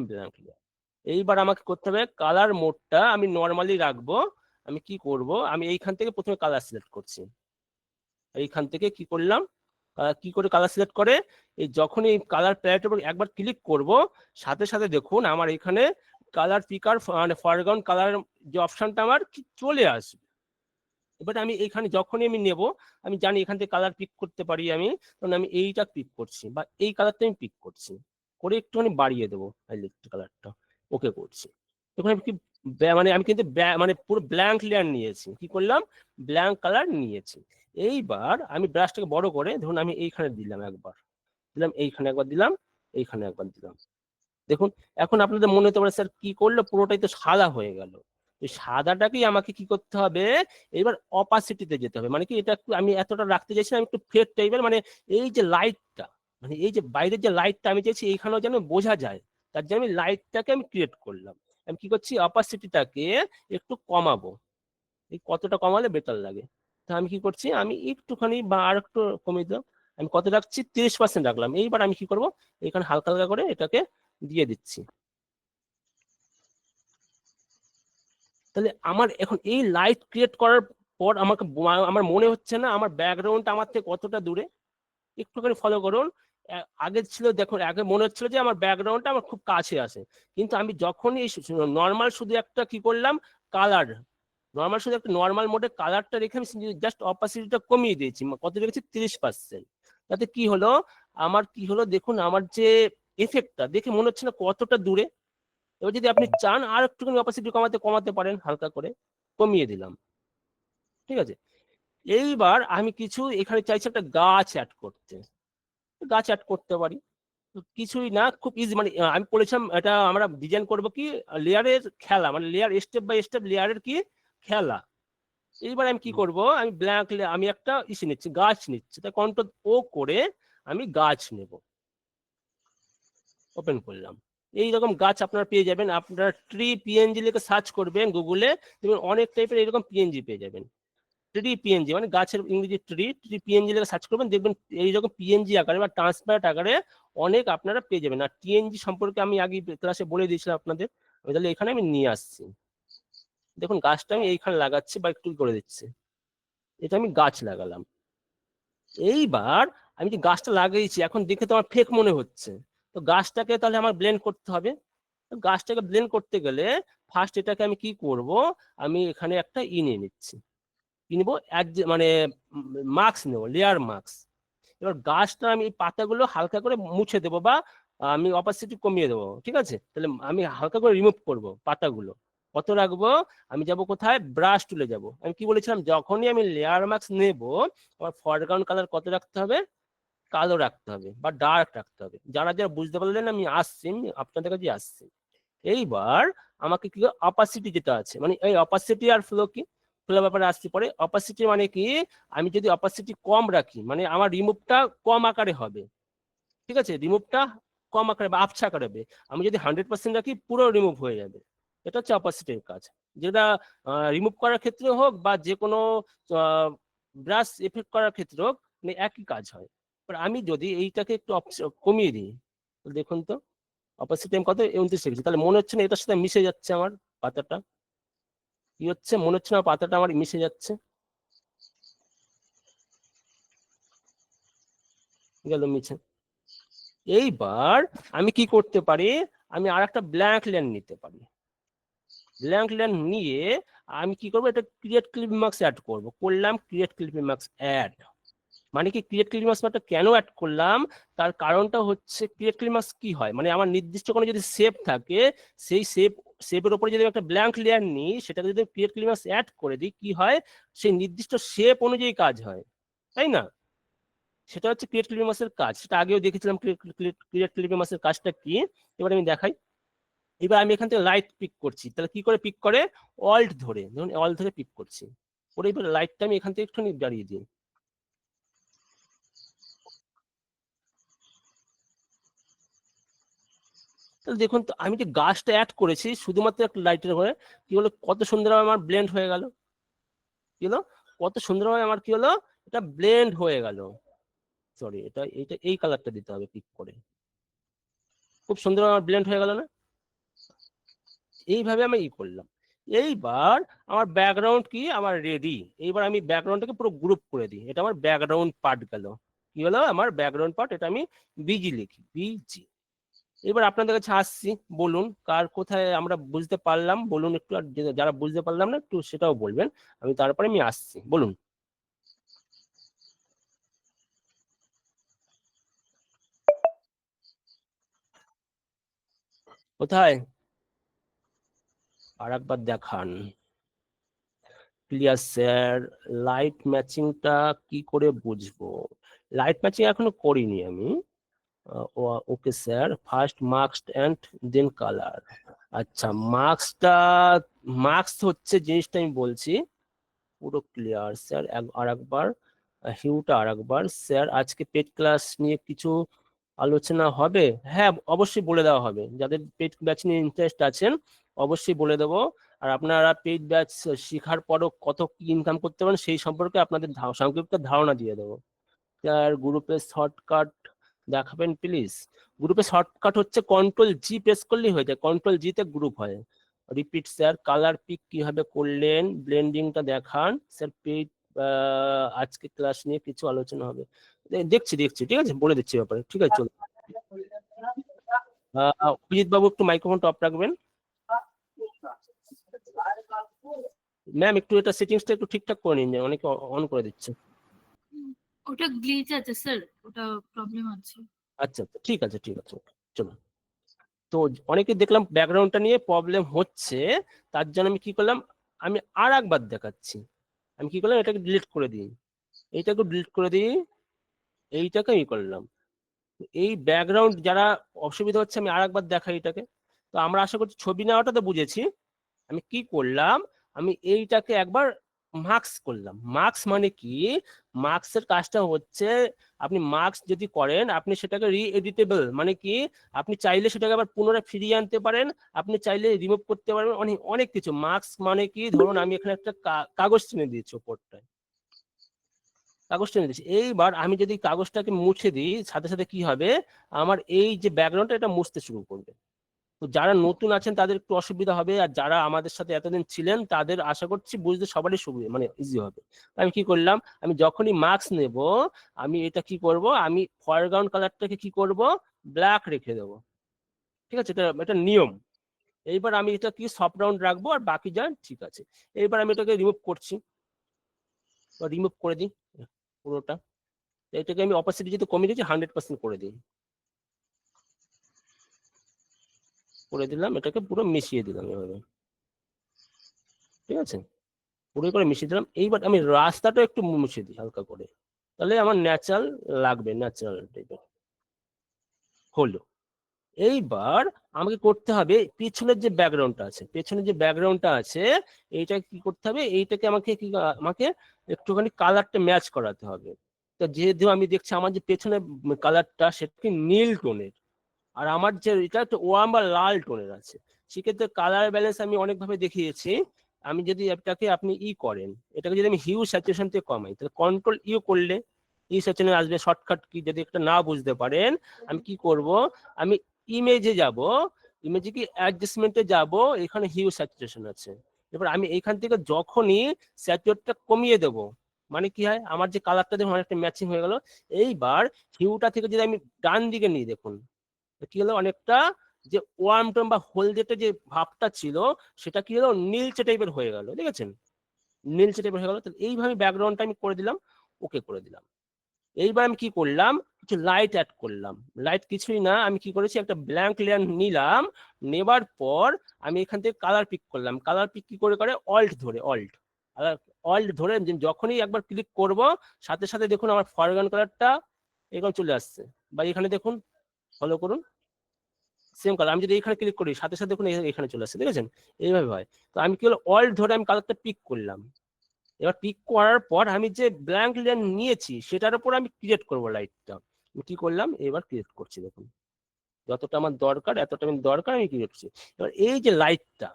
ব্ল্যাঙ্ক লেয়ার। এইবার আমাকে করতে হবে কালার মোডটা আমি নর্মালি রাখবো। আমি কি করব, আমি এইখান থেকে প্রথমে কালার সিলেক্ট করছি। এইখান থেকে কি করলাম, কি করে কালার সিলেক্ট করে, এই যখন এই কালার প্যালেটের উপর একবার ক্লিক করব, সাথে সাথে দেখুন আমার এখানে কালার পিকার মানে ফরগ্রাউন্ড কালার যে অপশনটা আমার চলে আসবে। এবার আমি এখানে যখনই আমি নেব, আমি জানি এখান থেকে কালার পিক করতে পারি আমি, তখন আমি এইটা পিক করছি বা এই কালারটা আমি পিক করছি, করে একটুখানি বাড়িয়ে দেবো হাইলাইট কালারটা, ওকে করছি। তখন আমি কি মানে আমি কিন্তু মানে পুরো ব্ল্যাঙ্ক লেয়ার নিয়েছি, কি করলাম, ব্ল্যাঙ্ক কালার নিয়েছি। এইবার আমি ব্রাশটাকে বড় করে ধরুন আমি এইখানে দিলাম একবার, এইখানে একবার দিলাম, এইখানে একবার দিলাম। দেখুন এখন আপনাদের মনে হতে পারে স্যার কি করলো, পুরোটাই তো সাদা হয়ে গেল। এই সাদাটাকেই আমাকে কি করতে হবে, এবার অপাসিটিতে যেতে হবে। মানে কি এটা আমি এতটা রাখতে চাইছি আমি একটু ফেড টাইপের, মানে এই যে লাইটটা, মানে এই যে বাইরের যে লাইটটা আমি চাইছি এইখানেও যেন বোঝা যায়, তার জন্য আমি লাইটটাকে আমি ক্রিয়েট করলাম। আমি কি করছি, অপাসিটিটাকে একটু কমাবো। এই কতটা কমালে বেটার লাগে, তা আমি কি করছি, আমি একটুখানি বা আর একটু কমিয়ে দিলাম। আমি কত রাখছি, 30% রাখলাম। এইবার আমি কি করব, এখানে হালকা হালকা করে এটাকে দিয়ে দিচ্ছি। তাহলে আমার এখন এই লাইট ক্রিয়েট করার পর আমাকে আমার মনে হচ্ছে না আমার ব্যাকগ্রাউন্ডটা আমার থেকে কতটা দূরে, একটুখানি ফলো করুন। আগে ছিল, দেখুন আগে মনে হচ্ছিল যে আমার ব্যাকগ্রাউন্ডটা আমার খুব কাছে আসে, কিন্তু আমি যখনই নর্মাল শুধু একটা কি করলাম, কালার নর্মাল শুধু একটা নর্মাল মোডে কালারটা রেখে আমি জাস্ট অপাসিটিটা কমিয়ে দিয়েছি, কত রেখেছি, 30%। তাতে কি হলো, আমার কি হলো দেখুন, আমার যে এফেক্টটা দেখে মনে হচ্ছে না কতটা দূরে। এবার যদি আপনি চান আর একটুখানি অপাসিটি কমাতে পারেন, হালকা করে কমিয়ে দিলাম, ঠিক আছে? এইবার আমি কিছু এখানে চাইছি একটা গাছ অ্যাড করতে, গাছ অ্যাড করতে পারি। কিছুই না, খুব ইজি, মানে আমি বলেছিলাম এটা আমরা ডিজাইন করব কি লেয়ারের খেলা, মানে লেয়ার স্টেপ বাই স্টেপ লেয়ারের কি খেলা। এইবার আমি কি করব, আমি ব্ল্যাঙ্ক আমি একটা নিচ্ছি, গাছ নিচ্ছি, তাই কন্ট্রোল ও করে আমি গাছ নেব, ওপেন করলাম। এইরকম গাছ আপনারা পেয়ে যাবেন, আপনারা ট্রি পিএনজি লিখে সার্চ করবেন গুগলে, দেখবেন অনেক টাইপের এরকম পিএনজি পেয়ে যাবেন। ট্রি পিএনজি মানে গাছের ইংরেজি ট্রি পিএনজি লিখে সার্চ করবেন, দেখবেন এইরকম পিএনজি আকারে বা ট্রান্সপারেন্ট আকারে অনেক আপনারা পেয়ে যাবেন। আর টিএনজি সম্পর্কে আমি আগে ক্লাসে বলে দিয়েছিলাম আপনাদের, তাহলে এখানে আমি নিয়ে আসছি। দেখুন গাছটা আমি এইখানে লাগাচ্ছি বা একটু করে দিচ্ছি, এটা আমি গাছ লাগালাম। এইবার আমি যে গাছটা লাগিয়েছি এখন দেখে তো আমার ফেক মনে হচ্ছে, তো গাছটাকে তাহলে আমার ব্লেন্ড করতে হবে। গাছটাকে ব্লেন্ড করতে গেলে ফার্স্ট এটাকে আমি কি করব, আমি এখানে একটা নিয়ে নিচ্ছি, নিবো মানে মাস্ক নেবো, লেয়ার মাস্ক। এবার গাছটা আমি এই পাতাগুলো হালকা করে মুছে দেবো বা আমি অপাসিটি কমিয়ে দেবো, ঠিক আছে? তাহলে আমি হালকা করে রিমুভ করব পাতাগুলো। কত রাখবো, আমি যাব কোথায়, ব্রাশ টুলে যাব। আমি কি বলেছিলাম, যখনই আমি লেয়ার মাস্ক নেব আমার ফরগ্রাউন্ড কালার কত রাখতে হবে, কালো রাখতে হবে বা ডার্ক রাখতে হবে। যারা যারা বুঝতে পারলেন আমি আসছি, আপনাদের কাছে আসছি। এইবার আমাকে কি অপাসিটি যেটা আছে, মানে এই অপাসিটি আর ফ্লো কি, ফ্লো ব্যাপারে আসতে পারে। অপাসিটি মানে কি, আমি যদি অপাসিটি কম রাখি মানে আমার রিমুভটা কম আকারে হবে, ঠিক আছে? রিমুভটা কম আকারে বা আবছা আকারে হবে। আমি যদি 100% রাখি পুরো রিমুভ হয়ে যাবে। এটা হচ্ছে অপাসিটির কাজ, যেটা রিমুভ করার ক্ষেত্রে হোক বা যে কোনো ব্রাশ এফেক্ট করার ক্ষেত্রে হোক, মানে একই কাজ হয়। আমি যদি এইটাকে একটু কমিয়ে দিই, দেখুন তো অপাসিটি আমি কত, 29 রেখেছি, তাহলে মনে হচ্ছে না এটার সাথে মিশে যাচ্ছে আমার পাতাটা, কি হচ্ছে মনে হচ্ছে না পাতাটা আমার মিশে যাচ্ছে, গেল মিছে। এইবার আমি কি করতে পারি, আমি আর একটা ব্ল্যাঙ্ক লেয়ার নিতে পারি। ব্ল্যাঙ্ক লেয়ার নিয়ে আমি কি করবো, এটা ক্রিয়েট ক্লিপ মার্কস অ্যাড করবো, করলাম ক্রিয়েট ক্লিপ মার্কস অ্যাড। মানে কি ক্রিয়েট ক্লিন মাস্কটা কেন অ্যাড করলাম, তার কারণটা হচ্ছে ক্রিয়েট ক্লিন মাস্ক কি হয়, মানে আমার নির্দিষ্ট কোনো যদি শেপ থাকে, সেই শেপের উপরে যদি একটা ব্ল্যাঙ্ক লেয়ার নিই, সেটাকে যদি ক্রিয়েট ক্লিন মাস্ক অ্যাড করে দিই, কি হয়, সেই নির্দিষ্ট শেপ অনুযায়ী কাজ হয়, তাই না? সেটা হচ্ছে ক্রিয়েট ক্লিন মাস্কের কাজ, সেটা আগেও দেখেছিলাম ক্রিয়েট ক্লিন মাস্কের কাজটা কি। এবার আমি দেখাই। এবার আমি এখান থেকে লাইট পিক করছি, তাহলে কি করে পিক করে, অল্ট ধরে, ধরুন অল্ট ধরে পিক করছি, ওর এবার লাইটটা আমি এখান থেকে একটুখানি দাঁড়িয়ে দিই। তাহলে দেখুন তো, আমি যে গাছটা অ্যাড করেছি শুধুমাত্র একটা লাইটের করে, কি হলো, কত সুন্দরভাবে আমার ব্লেন্ড হয়ে গেল, কি হলো, কত সুন্দরভাবে আমার কি হলো, এটা ব্লেন্ড হয়ে গেল। সরি, এটা এই কালারটা দিতে হবে পিক করে, খুব সুন্দরভাবে আমার ব্লেন্ড হয়ে গেল না? এইভাবে আমি করলাম। এইবার আমার ব্যাকগ্রাউন্ড কি, আমার রেডি। এইবার আমি ব্যাকগ্রাউন্ডটাকে পুরো গ্রুপ করে দিই, এটা আমার ব্যাকগ্রাউন্ড পার্ট গেল। কি হলো আমার ব্যাকগ্রাউন্ড পার্ট, এটা আমি বিজি লিখি, বিজি। এবার আপনাদের কাছে আসছি, বলুন কার কোথায় আমরা বুঝতে পারলাম, বলুন একটু, আর যারা বুঝতে পারলাম না একটু সেটাও বলবেন, আমি তারপরে আমি আসছি, বলুন। কোথায়, আর একবার দেখান। ক্লিয়ার স্যার, লাইট ম্যাচিংটা কি করে বুঝবো, লাইট ম্যাচিং এখনো করিনি আমি। Okay sir, first marks and then colour. আচ্ছা, মার্কসটা, মার্কস হচ্ছে জিনিসটা আমি বলছি, পুরো ক্লিয়ার স্যার। আর একবার হিউটা আর একবার স্যার, আজকে পেড ক্লাস নিয়ে কিছু আলোচনা হবে? হ্যাঁ, অবশ্যই বলে দেওয়া হবে, যাদের পেড ব্যাচ নিয়ে ইন্টারেস্ট আছেন অবশ্যই বলে দেবো। আর আপনারা পেড ব্যাচ শেখার পরও কত কি ইনকাম করতে পারেন সেই সম্পর্কে আপনাদের সংক্ষিপ্ত ধারণা দিয়ে দেবো। আর গ্রুপে শর্টকাট দেখাবেন প্লিজ। গ্রুপে শর্টকাট হচ্ছে কন্ট্রোল G প্রেস করলেই হয়ে যায়, কন্ট্রোল G তে গ্রুপ হয়। রিপিট স্যার, কালার পিক কিভাবে করলেন, ব্লেন্ডিংটা দেখান স্যার। পেজ আজকে ক্লাস নিয়ে কিছু আলোচনা হবে, দেখছি দেখছি, ঠিক আছে, বলে দিচ্ছি ব্যাপারে, ঠিক আছে চলো। অভিজিৎ বাবু একটু মাইক্রোফোনটা অফ রাখবেন। ম্যাম একটু এটা সেটিংসটা একটু ঠিকঠাক করে নিন, অনেকে অন করে দিচ্ছে। ওটা গ্লিচ আছে স্যার, ওটা প্রবলেম আছে। আচ্ছা আচ্ছা, ঠিক আছে ঠিক আছে, চলো। তো অনেকে দেখলাম ব্যাকগ্রাউন্ডটা নিয়ে প্রবলেম হচ্ছে, তার জন্য আমি কি করলাম, আমি আর একবার দেখাচ্ছি। আমি কি করলাম, এটাকে ডিলিট করে দিই, এইটাকে ডিলিট করে দিই, এইটাকে আমি করলাম। এই ব্যাকগ্রাউন্ড যারা অসুবিধা হচ্ছে, আমি আর একবার দেখাই এটাকে। তো আমরা আশা করছি ছবি নেওয়াটা তো বুঝেছি। আমি কি করলাম, আমি এইটাকে একবার মার্কস করলাম। মার্কস মানে কি, মার্কসের কাজটা হচ্ছে, আপনি মার্কস যদি করেন আপনি সেটাকে রি-এডিটেবল, মানে কি, আপনি চাইলে সেটাকে আবার পুনরায় ফিরিয়ে আনতে পারেন, আপনি চাইলে রিমুভ করতে পারবেন, অনেক অনেক কিছু। মার্কস মানে কি, ধরুন আমি এখানে একটা কাগজ টেনে দিয়েছি ওপরটায়, কাগজ টেনে দিয়েছি। এইবার আমি যদি কাগজটাকে মুছে দিই, সাথে সাথে কি হবে, আমার এই যে ব্যাকগ্রাউন্ডটা এটা মুছতে শুরু করবে। তো যারা নতুন আছেন তাদের একটু অসুবিধা হবে, আর যারা আমাদের সাথে এতদিন ছিলেন তাদের আশা করছি বুঝতে সবারই সুবিধা, মানে ইজি হবে। আমি কি করলাম, আমি যখনই মার্কস নেব, আমি এটা কি করব, আমি ফরগ্রাউন্ড কালারটাকে কি করব, ব্ল্যাক রেখে দেবো, ঠিক আছে, এটা এটা নিয়ম। এইবার আমি এটা কি সফট রাউন্ড রাখবো, আর বাকি যা ঠিক আছে। এইবার আমি এটাকে রিমুভ করছি, রিমুভ করে দিই পুরোটা। এটাকে আমি অপাসিটি যেহেতু কমিয়ে দিয়েছি 100% করে দিই, করে দিলাম, এটাকে পুরো মিশিয়ে দিলাম এভাবে, ঠিক আছে, পুরো করে মিশিয়ে দিলাম। এইবার আমি রাস্তাটা একটু মুছে দিই হালকা করে, তাহলে আমার ন্যাচারাল লাগবে, ন্যাচারাল টাইপের হলো। এইবার আমাকে করতে হবে পেছনের যে ব্যাকগ্রাউন্ডটা আছে, পেছনের যে ব্যাকগ্রাউন্ডটা আছে, এইটা কি করতে হবে, এইটাকে আমাকে কি, আমাকে একটুখানি কালারটা ম্যাচ করাতে হবে। তো যেহেতু আমি দেখছি আমার যে পেছনের কালারটা সেটা কি নীল টোনের, আর আমার যে এটা একটা ওয়ার্ম বা লাল টোনের আছে, সেক্ষেত্রে কালার ব্যালেন্স আমি অনেকভাবে দেখিয়েছি। আমি যদি এটাকে আপনি করেন, এটাকে যদি আমি হিউ স্যাচুরেশন থেকে কমাই, তাহলে কন্ট্রোল করলে স্যাচুরেশন আসবে। শর্টকাট কি যদি একটা না বুঝতে পারেন, আমি কি করব, আমি ইমেজে যাব, ইমেজে কি অ্যাডজাস্টমেন্টে যাব, এখানে হিউ স্যাচুরেশন আছে। এবার আমি এইখান থেকে যখনই স্যাচুরেটটা কমিয়ে দেব, মানে কি হয়, আমার যে কালারটা দেখুন অনেকটা ম্যাচিং হয়ে গেল। এইবার হিউটা থেকে যদি আমি ডান দিকে নিই, দেখুন কি হলো, অনেকটা যে ওয়ার্ম টোন বা হলদেটে যে ভাবটা ছিল সেটা কি হলো, নীলচে টাইপের হয়ে গেল, দেখেছেন, নীলচে টাইপের হয়ে গেল। তাহলে এইভাবে ব্যাকগ্রাউন্ডটা আমি করে দিলাম, ওকে করে দিলাম। এইবার আমি কি করলাম, কিছু লাইট অ্যাড করলাম। লাইট কিছুই না, আমি কি করেছি, একটা ব্ল্যাঙ্ক লেয়ার নিলাম, নেবার পর আমি এখান থেকে কালার পিক করলাম। কালার পিক কি করে অল্ট ধরে, অল্ট ধরে যখনই একবার ক্লিক করব সাথে সাথে দেখুন আমার ফরগ্রাউন্ড কালারটা এখানে চলে আসছে, বা এখানে দেখুন, ফলো করুন, সেম কালার। আমি যদি এখানে ক্লিক করি সাথে সাথে দেখুন এখানে চলে আসছে, দেখেছেন? এইভাবে হয়। তো আমি কি হলো, অল্ট ধরে আমি কালারটা পিক করলাম। এবার পিক করার পর আমি যে ব্ল্যাঙ্ক লেয়ার নিয়েছি সেটার উপর আমি ক্রিয়েট করব লাইটটা। কি করলাম, এবার ক্রিয়েট করছি, দেখুন যতটা আমার দরকার এতটা আমি দরকার আমি ক্রিয়েট করছি। এবার এই যে লাইটটা,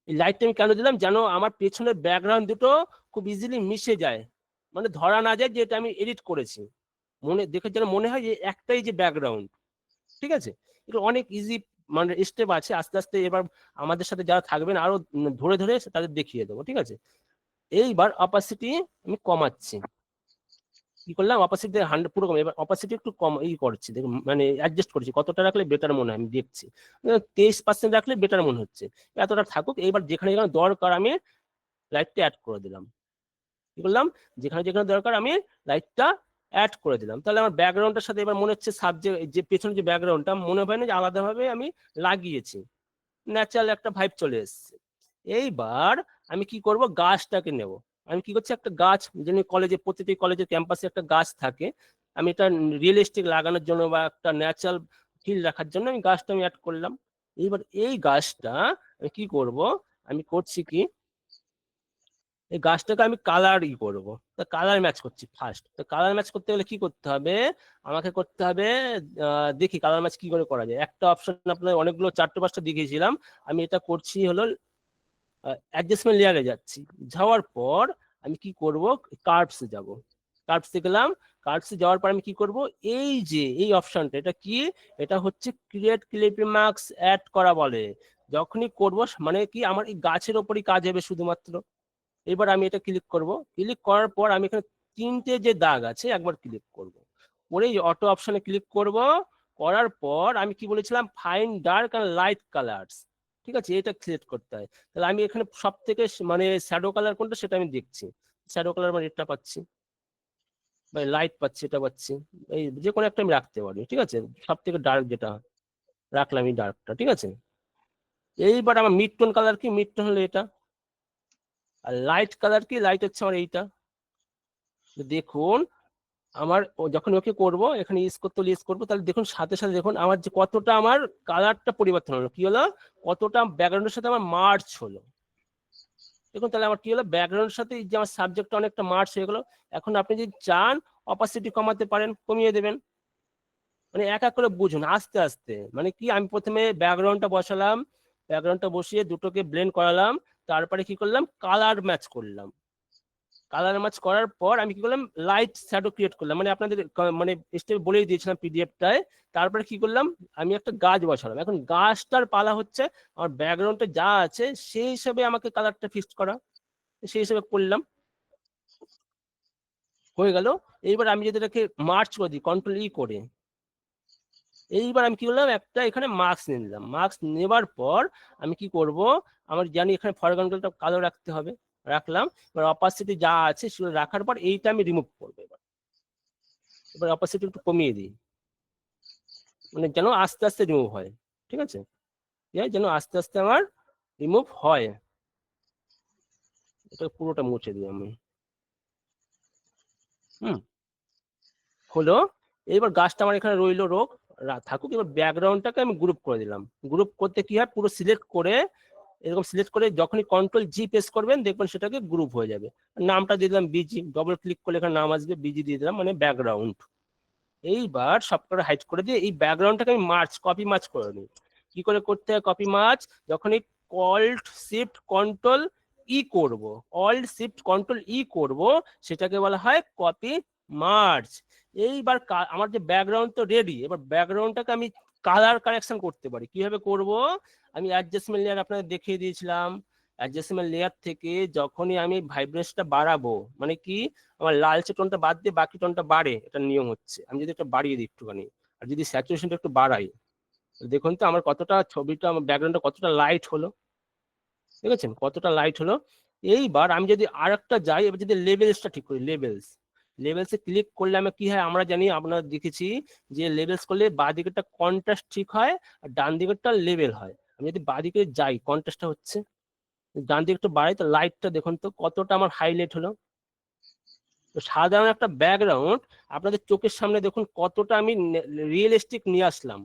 এই লাইটটা আমি কেন দিলাম, যেন আমার পেছনের ব্যাকগ্রাউন্ড দুটো খুব ইজিলি মিশে যায়, মানে ধরা না যায় যে এটা আমি এডিট করেছি, মনে দেখে যেন মনে হয় যে একটাই যে ব্যাকগ্রাউন্ড। ঠিক আছে, এটা অনেক ইজি মানে স্টেপ আছে, আস্তে আস্তে এবার আমাদের সাথে যারা থাকবেন আরো ধরে ধরে তাদের দেখিয়ে দেবো। ঠিক আছে, এইবার অপাসিটি আমি কমাচ্ছি। কি করলাম, অপাসিটি 100 পুরো কম। এবার অপাসিটি একটু কম করছি, দেখুন মানে অ্যাডজাস্ট করছি, কতটা রাখলে বেটার মনে হয় আমি দেখছি। 23% রাখলে বেটার মনে হচ্ছে, এতটা থাকুক। এইবার যেখানে যেখানে দরকার আমি লাইটটা অ্যাড করে দিলাম। কি করলাম, যেখানে যেখানে দরকার আমি লাইটটা অ্যাড করে দিলাম। তাহলে আমার ব্যাকগ্রাউন্ডের সাথে এবার মনে হচ্ছে সাবজেক্ট যে পেছনে যে ব্যাকগ্রাউন্ডটা মনে হয় না যে আলাদাভাবে আমি লাগিয়েছি, ন্যাচারাল একটা ভাইব চলে এসছে। এইবার আমি কি করব, গাছটাকে নেব। আমি কি করছি, একটা গাছ, যেন কলেজে, প্রতিটি কলেজের ক্যাম্পাসে একটা গাছ থাকে, আমি এটা রিয়েলিস্টিক লাগানোর জন্য বা একটা ন্যাচারাল ফিল রাখার জন্য আমি গাছটা আমি অ্যাড করলাম। এইবার এই গাছটা আমি কি করব, আমি করছি কি, এই গাছটাকে আমি কালার করবো। তা কালার ম্যাচ করছি ফার্স্ট। তো কালার ম্যাচ করতে গেলে কি করতে হবে, আমাকে করতে হবে, দেখি কালার ম্যাচ কি করে করা যায়। একটা অপশন আপনার অনেকগুলো 4-5টা দেখিয়েছিলাম, আমি এটা করছি হলো অ্যাডজাস্টমেন্ট লেয়ারে যাচ্ছি। যাওয়ার পর আমি কি করব, কার্ভসে যাব। কার্ভসে গেলাম, কার্ভসে যাওয়ার পর আমি কি করব, এই যে এই অপশনটা, এটা কি, এটা হচ্ছে ক্রিয়েট ক্লিপিং মার্কস অ্যাড করা বলে। যখনই করব মানে কি আমার এই গাছের ওপরই কাজ হবে শুধুমাত্র। এবার আমি এটা ক্লিক করব। ক্লিক করার পর আমি এখানে 3টে যে দাগ আছে একবার ক্লিক করব, করে অটো অপশনে ক্লিক করব। করার পর আমি কি বলেছিলাম, fine dark and light colours. ঠিক আছে, এটা সিলেক্ট করতে হয়। তাহলে আমি এখানে সব থেকে মানে শ্যাডো কালার কোনটা সেটা আমি দেখছি। শ্যাডো কালার মানে এটা পাচ্ছি, বা লাইট পাচ্ছি, এটা পাচ্ছি। এই যে কোনো একটা আমি রাখতে পারি। ঠিক আছে, সব থেকে ডার্ক যেটা রাখলাম এই ডার্কটা। ঠিক আছে, এইবার আমার মিড টোন কালার কি, মিড টোন হলো এটা। আর লাইট কালার কি, লাইট হচ্ছে আমার এইটা। দেখুন আমার যখন ওকে করব, এখানে ইউজ করবো, তাহলে দেখুন সাথে সাথে দেখুন আমার যে কতটা আমার কালারটা পরিবর্তন হলো, কি হলো, কতটা ব্যাকগ্রাউন্ডের সাথে আমার মার্চ হলো। দেখুন তাহলে আমার কি হলো, ব্যাকগ্রাউন্ডের সাথে যে আমার সাবজেক্টটা অনেকটা মার্চ হয়ে গেলো। এখন আপনি যদি চান অপাসিটি কমাতে পারেন, কমিয়ে দেবেন। মানে এক এক করে বুঝুন আস্তে আস্তে। মানে কি, আমি প্রথমে ব্যাকগ্রাউন্ডটা বসালাম, ব্যাকগ্রাউন্ডটা বসিয়ে দুটোকে ব্লেন্ড করালাম, তারপরে কি করলাম, কালার ম্যাচ করলাম। কালার ম্যাচ করার পর আমি কি করলাম, লাইট শ্যাডো ক্রিয়েট করলাম, মানে আপনাদের মানে স্টেপ বলেই দিয়েছিলাম পিডিএফটায়। তারপরে কি করলাম, আমি একটা গাছ বসালাম। এখন গাছটার পালা হচ্ছে আমার ব্যাকগ্রাউন্ডে যা আছে সেই হিসাবে আমাকে কালারটা ফিক্স করা, সেই হিসাবে করলাম, হয়ে গেল। এইবার আমি যদি এটাকে মার্চ করে দিই কন্ট্রোল ই করে, এইবার আমি কি করলাম, একটা এখানে মার্কস নিয়ে নিলাম। মার্কস নেবার পর আমি কি করব, আমার জানি এখানে ফরগ্রাউন্ডটা কালো রাখতে হবে, রাখলাম। এবার অপাসিটি যা আছে সেগুলো রাখার পর এইটা আমি রিমুভ করবো। এবার অপাসিটি একটু কমিয়ে দিই, মানে যেন আস্তে আস্তে রিমুভ হয়। ঠিক আছে, যেন আস্তে আস্তে আমার রিমুভ হয়। এটা পুরোটা মুছে দিই আমি। হলো। এবার গাছটা আমার এখানে রইলো রোগ থাকুক। এবার ব্যাকগ্রাউন্ডটাকে আমি গ্রুপ করে দিলাম। গ্রুপ করতে কি হয়, পুরো সিলেক্ট করে, এরকম সিলেক্ট করে যখনই কন্ট্রোল জি প্রেস করবেন দেখবেন সেটাকে গ্রুপ হয়ে যাবে। নামটা দিয়ে দিলাম বিজি, ডবল ক্লিক করলে এখানে নাম আসবে, বিজি দিয়ে দিলাম, মানে ব্যাকগ্রাউন্ড। এইবার সবকটা হাইড করে দিয়ে এই ব্যাকগ্রাউন্ডটাকে আমি কপি মার্চ করে নিই। কি করে করতে হয় কপি মার্চ, যখনই অল্ট শিফট কন্ট্রোল ই করব, অল্ট শিফট কন্ট্রোল ই করব, সেটাকে বলা হয় কপি মার্চ। এইবার আমার যে ব্যাকগ্রাউন্ড তো রেডি, এবার ব্যাকগ্রাউন্ডটাকে আমি কালার কারেকশন করতে পারি। কিভাবে করব, আমি অ্যাডজাস্টমেন্ট লেয়ার আপনাদের দেখিয়ে দিয়েছিলাম। অ্যাডজাস্টমেন্ট লেয়ার থেকে যখনই আমি ভাইব্রেশনটা বাড়াবো, মানে কি আমার লালচে টোনটা বাদ দিয়ে বাকি টোনটা বাড়ে, এটা নিয়ম হচ্ছে। আমি যদি এটা বাড়িয়ে দিই একটুখানি, আর যদি স্যাচুরেশনটা একটু বাড়াই, দেখুন তো আমার কতটা ছবিটা, আমার ব্যাকগ্রাউন্ডটা কতটা লাইট হলো, দেখেছেন কতটা লাইট হলো। এইবার আমি যদি আর একটা যাই, এবার যদি লেভেলসটা ঠিক করি, লেভেলস, লেভেলসে ক্লিক করলে আমার কি হয় আমরা জানি, আপনারা দেখেছি যে লেভেলস করলে বাঁ দিকেরটা কন্ট্রাস্ট ঠিক হয় আর ডান দিকেরটা লেভেল হয়। আমি যদি বাঁ দিকে যাই কন্ট্রাস্টটা হচ্ছে, ডান দিকে একটু বাড়াই তো লাইটটা দেখুন তো কতটা আমার হাইলাইট হলো। তো সাধারণ একটা ব্যাকগ্রাউন্ড আপনাদের চোখের সামনে দেখুন কতটা আমি রিয়েলিস্টিক নিয়ে আসলাম।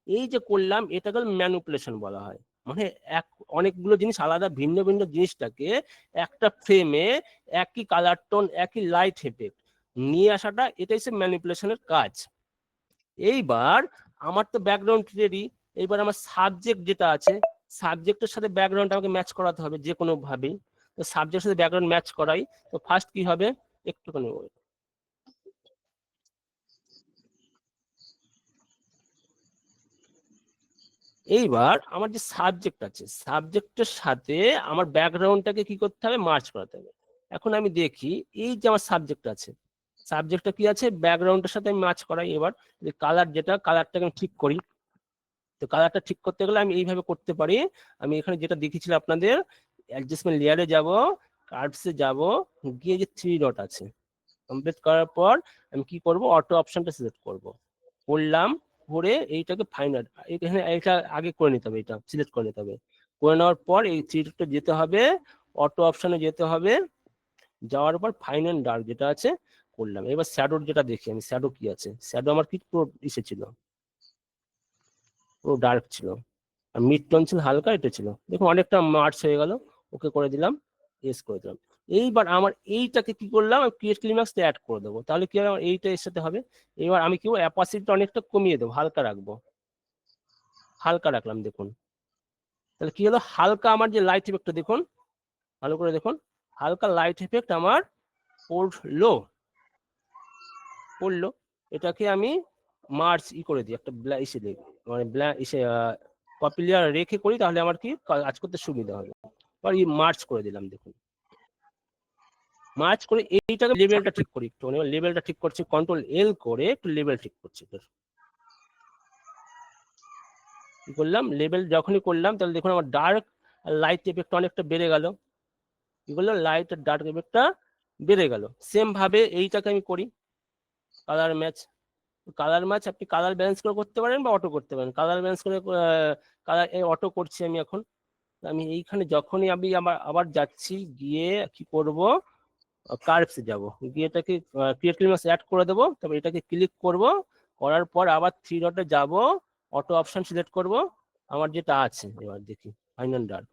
এই যে করলাম এটাকে ম্যানিপুলেশন বলা হয়। মানে অনেকগুলো জিনিস আলাদা ভিন্ন ভিন্ন জিনিসটাকে একটা ফ্রেমে একই কালার টোন একই লাইট এফেক্ট নিয়ে আসাটা, এটাই হচ্ছে ম্যানিপুলেশনের কাজ। এইবার আমার তো ব্যাকগ্রাউন্ড রেডি, এইবার আমার সাবজেক্ট যেটা আছে সাবজেক্টের সাথে ব্যাকগ্রাউন্ড আমাকে ম্যাচ করাতে হবে যে কোনো ভাবেই। তো সাবজেক্টের সাথে ব্যাকগ্রাউন্ড ম্যাচ করাই, তো ফার্স্ট কি হবে একটুখানি এইবার আমার যে সাবজেক্ট আছে সাবজেক্টের সাথে আমার ব্যাকগ্রাউন্ডটাকে কি করতে হবে মার্চ করাতে হবে। এখন আমি দেখি এই যে আমার সাবজেক্ট আছে, সাবজেক্টটা কি আছে ব্যাকগ্রাউন্ডের সাথে আমি ম্যাচ করাই। এবার কালার যেটা কালারটাকে আমি ঠিক করি, তো কালারটা ঠিক করতে গেলে আমি এইভাবে করতে পারি। আমি এখানে যেটা দেখিয়েছিলাম আপনাদের অ্যাডজাস্টমেন্ট লেয়ারে যাব, কার্ভসে যাব, গিয়ে যে 3 ডট আছে কমপ্লিট করার পর আমি কি করব অটো অপশনটা সিলেক্ট করব, করলাম করে এইটাকে ফাইনাল এখানে এটা আগে করে নিতে হবে, এটা সিলেক্ট করে নিতে হবে। করে নেওয়ার পর এই 3 ডটে যেতে হবে, অটো অপশনে যেতে হবে, যাওয়ার পর ফাইন অ্যান্ড ডার্ক যেটা আছে করলাম। এবার শ্যাডোর যেটা দেখি আমি শ্যাডো কি আছে, শ্যাডো আমার কি পুরো ইসে ছিল, পুরো ডার্ক ছিল আর মিড টোন ছিল হালকা, এটা ছিল দেখুন অনেকটা মার্চ হয়ে গেল। ওকে করে দিলাম, এস করে দিলাম। এইবার আমার এইটাকে কি করলাম ক্রিয়েট ক্লিম্যাক্স অ্যাড করে দেবো, তাহলে কি হবে আমার এইটা এর সাথে হবে। এবার আমি কি অ্যাপাসিটিটা অনেকটা কমিয়ে দেবো, হালকা রাখবো, হালকা রাখলাম দেখুন। তাহলে কি হলো হালকা আমার যে লাইট এফেক্টটা দেখুন, ভালো করে দেখুন হালকা লাইট এফেক্ট আমার পড়লো পড়লো। এটাকে আমি মার্চ করে দিই একটা ইসে দিই, মানে ইসে কপি লেয়ার রেখে করি, তাহলে আমার কি কাজ করতে সুবিধা হবে। আর মার্চ করে দিলাম দেখুন, মার্চ করে এইটাকে লেভেলটা ঠিক করি একটু, লেভেলটা ঠিক করছি কন্ট্রোল এল করে একটু লেভেল ঠিক করছি। কি করলাম লেভেল যখনই করলাম তাহলে দেখুন আমার ডার্ক আর লাইট এফেক্ট অনেকটা বেড়ে গেল। কি করলাম লাইট আর ডার্ক এফেক্টটা বেড়ে গেল। সেম ভাবে এইটাকে আমি করি কালার ম্যাচ, কালার ম্যাচ আপনি কালার ব্যালেন্স করে করতে পারেন বা অটো করতে পারেন। কালার ব্যালেন্স করে কালার অটো করছি আমি এখন। আমি এইখানে যখনই আমি আবার যাচ্ছি গিয়ে কি করব কার্ভসে যাব, গিয়ে এটাকে ক্রিয়েট ক্লিম্যাক্স অ্যাড করে দেবো, তবে এটাকে ক্লিক করব, করার পর আবার 3 ডটে যাব, অটো অপশন সিলেক্ট করব আমার যেটা আছে। এবার দেখি ফাইনাল ডার্ক,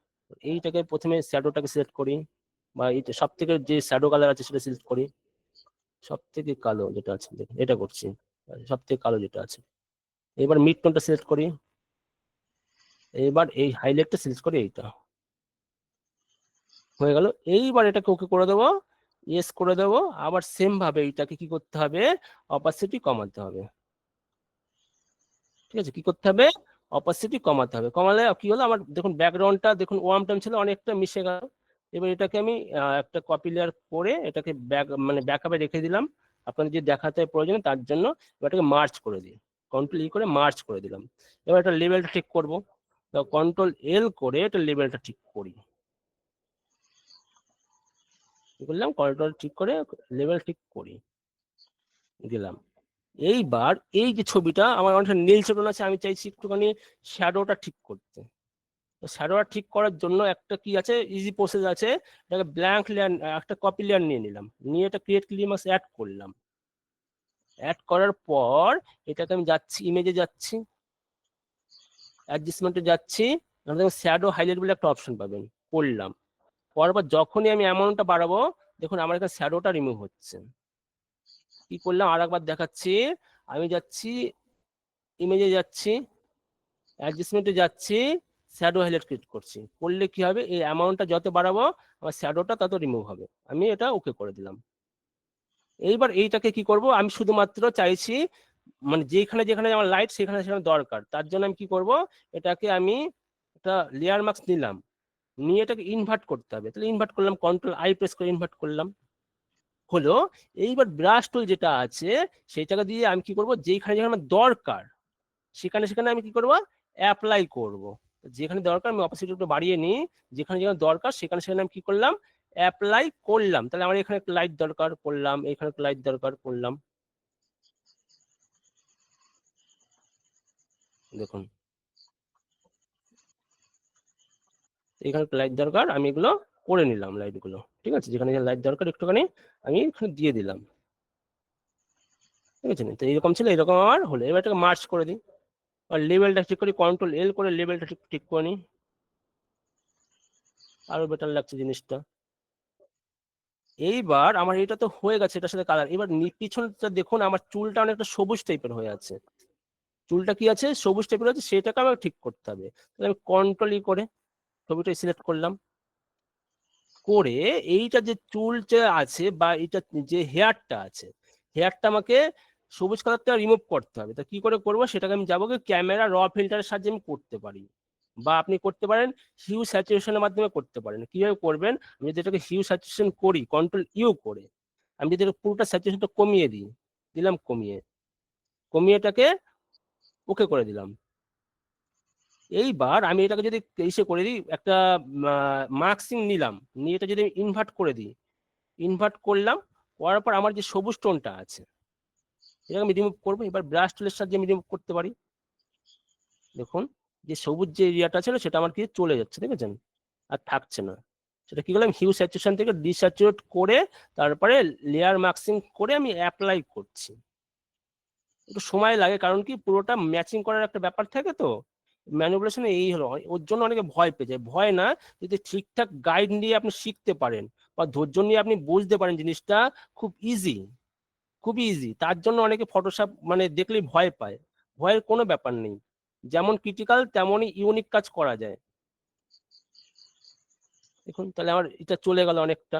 এইটাকে প্রথমে শ্যাডোটাকে সিলেক্ট করি, বা এইটা সব থেকে যে শ্যাডো কালার আছে সেটা সিলেক্ট করি, সব থেকে কালো যেটা আছে দেখুন এটা করছি, সব থেকে কালো যেটা আছে। এবার মিড টোনটা সিলেক্ট করি, এবার এই হাইলাইটটা সিলেক্ট করি, এইটা হয়ে গেল। এইবার এটাকে ওকে করে দেবো, ইয়েস করে দেবো। আবার সেম ভাবে এইটাকে কি করতে হবে অপাসিটি কমাতে হবে। ঠিক আছে, কি করতে হবে অপাসিটি কমাতে হবে। কমালে কি হলো আমার দেখুন ব্যাকগ্রাউন্ডটা দেখুন ওয়ার্ম টাইম ছিল অনেকটা মিশে গেল। এবার এটাকে আমি একটা কপি লেয়ার করে এটাকে ব্যাকআপে রেখে দিলাম আপনাদের যে দেখাতে প্রয়োজন তার জন্য। এটাকে মার্চ করে দিই, কন্ট্রোল ই করে মার্চ করে দিলাম। এবার এটা লেভেলটা ঠিক করবো, কন্ট্রোল এল করে এটা লেভেলটা ঠিক করি, করলাম কন্ট্রোল ঠিক করে লেভেল ঠিক করি দিলাম। এইবার এই যে ছবিটা আমার অনেকটা নীল টোন আছে, আমি চাইছি একটুখানি শ্যাডোটা ঠিক করতে। শ্যাডোটা ঠিক করার জন্য একটা কি আছে ইজি প্রসেস আছে, এটাকে ব্ল্যাঙ্ক লেয়ার একটা কপি লেয়ার নিয়ে নিলাম, নিয়ে এটা ক্রিয়েট ক্লিম্যাক্স অ্যাড করলাম। অ্যাড করার পর এটাকে আমি যাচ্ছি ইমেজে যাচ্ছি, অ্যাডজাস্টমেন্টে যাচ্ছি, শ্যাডো হাইলাইট বলে একটা অপশন পাবেন, করলাম। করার পর যখনই আমি অ্যামাউন্টটা বাড়াবো দেখুন আমার এখানে শ্যাডোটা রিমুভ হচ্ছে। কি করলাম আর একবার দেখাচ্ছি, আমি যাচ্ছি ইমেজে যাচ্ছি, অ্যাডজাস্টমেন্টে যাচ্ছি, শ্যাডো হাইলাইট ক্রিয়েট করছি, করলে কি হবে এই অ্যামাউন্টটা যত বাড়াবো আমার শ্যাডোটা তত রিমুভ হবে। আমি এটা ওকে করে দিলাম। এইবার এইটাকে কি করব আমি শুধুমাত্র চাইছি মানে যেখানে যেখানে আমার লাইট সেখানে সেখানে দরকার, তার জন্য আমি কি করব এটাকে আমি একটা লেয়ার মাস্ক নিলাম, নিয়ে এটাকে ইনভার্ট করতে হবে। তাহলে ইনভার্ট করলাম, কন্ট্রোল আই প্রেস করে ইনভার্ট করলাম, হলো। এইবার ব্রাশ টুল যেটা আছে সেটাকে দিয়ে আমি কি করব যেখানে যেখানে আমার দরকার সেখানে সেখানে আমি কি করব অ্যাপ্লাই করব। যেখানে দরকার আমি অপাসিটি একটু বাড়িয়ে নিই, যেখানে যেখানে দরকার সেখানে সেখানে আমি কি করলাম অ্যাপ্লাই করলাম, তাহলে আমার এখানে একটা লাইট দরকার, করলাম, এখানে একটা লাইট দরকার, করলাম। দেখুন এখানে একটা লাইট দরকার, আমি এগুলো করে নিলাম লাইটগুলো, ঠিক আছে, যেখানে লাইট দরকার একটুখানি আমি এখানে দিয়ে দিলাম, ঠিক আছে। তো এরকম ছিল, এরকম আমার হলো। এবার এটাকে মার্চ করে দিই, আর লেভেলটা ঠিক করি, কন্ট্রোল এল করে লেভেলটা ঠিক করে নিই, আরো বেটার লাগছে জিনিসটা। এইবার আমার এটা তো হয়ে গেছে, এটার সাথে কালার। এবার পিছনটা দেখুন, আমার চুলটা অনেকটা সবুজ টাইপের হয়ে আছে, চুলটা কি আছে, সবুজ টাইপের আছে, সেটাকে আমাকে ঠিক করতে হবে। তাহলে আমি কন্ট্রোল ই করে ছবিটা সিলেক্ট করলাম, করে এইটা যে চুলটা আছে বা এটা যে হেয়ারটা আছে, হেয়ারটা আমাকে সবুজ কালারটা রিমুভ করতে হবে। তা কি করে করবো, সেটাকে আমি যাবো ক্যামেরা র ফিল্টারের সাহায্যে আমি করতে পারি, বা আপনি করতে পারেন হিউ স্যাচুরেশনের মাধ্যমে করতে পারেন। কিভাবে করবেন, আমি যদি এটাকে হিউ স্যাচুরেশন করি কন্ট্রোল ইউ করে, আমি যদি পুরোটা স্যাচুরেশনটা কমিয়ে দিই, দিলাম কমিয়ে, কমিয়েটাকে ওকে করে দিলাম। এইবার আমি এটাকে যদি ইসে করে দিই, একটা মার্কসিং নিলাম, নিয়ে এটা যদি ইনভার্ট করে দিই, ইনভার্ট করলাম, করার পর আমার যে সবুজ টোনটা আছে এটাকে আমি রিমুভ করবো। এবার ব্রাশ টুলের সাহায্যে আমি রিমুভ করতে পারি। দেখুন যে সবুজ যে এরিয়াটা ছিল সেটা আমার কি চলে যাচ্ছে, দেখেছেন, আর থাকছে না। সেটা কি করলাম, হিউ স্যাচুরেশন থেকে ডিস্যাচুরেট করে তারপরে লেয়ার মার্কসিং করে আমি অ্যাপ্লাই করছি। একটু সময় লাগে, কারণ কি পুরোটা ম্যাচিং করার একটা ব্যাপার থাকে, তো ম্যানিপুলেশনে এই হলো, ওর জন্য অনেকে ভয় পেয়ে যায়। ভয় না, যদি ঠিকঠাক গাইড নিয়ে আপনি শিখতে পারেন বা ধৈর্য নিয়ে আপনি বুঝতে পারেন জিনিসটা, খুব ইজি, খুবই ইজি। তার জন্য অনেকে ফটোশপ মানে দেখলেই ভয় পায়, ভয়ের কোনো ব্যাপার নেই। যেমন ক্রিটিক্যাল তেমনই ইউনিক কাজ করা যায়। দেখুন তাহলে আমার এটা চলে গেল অনেকটা।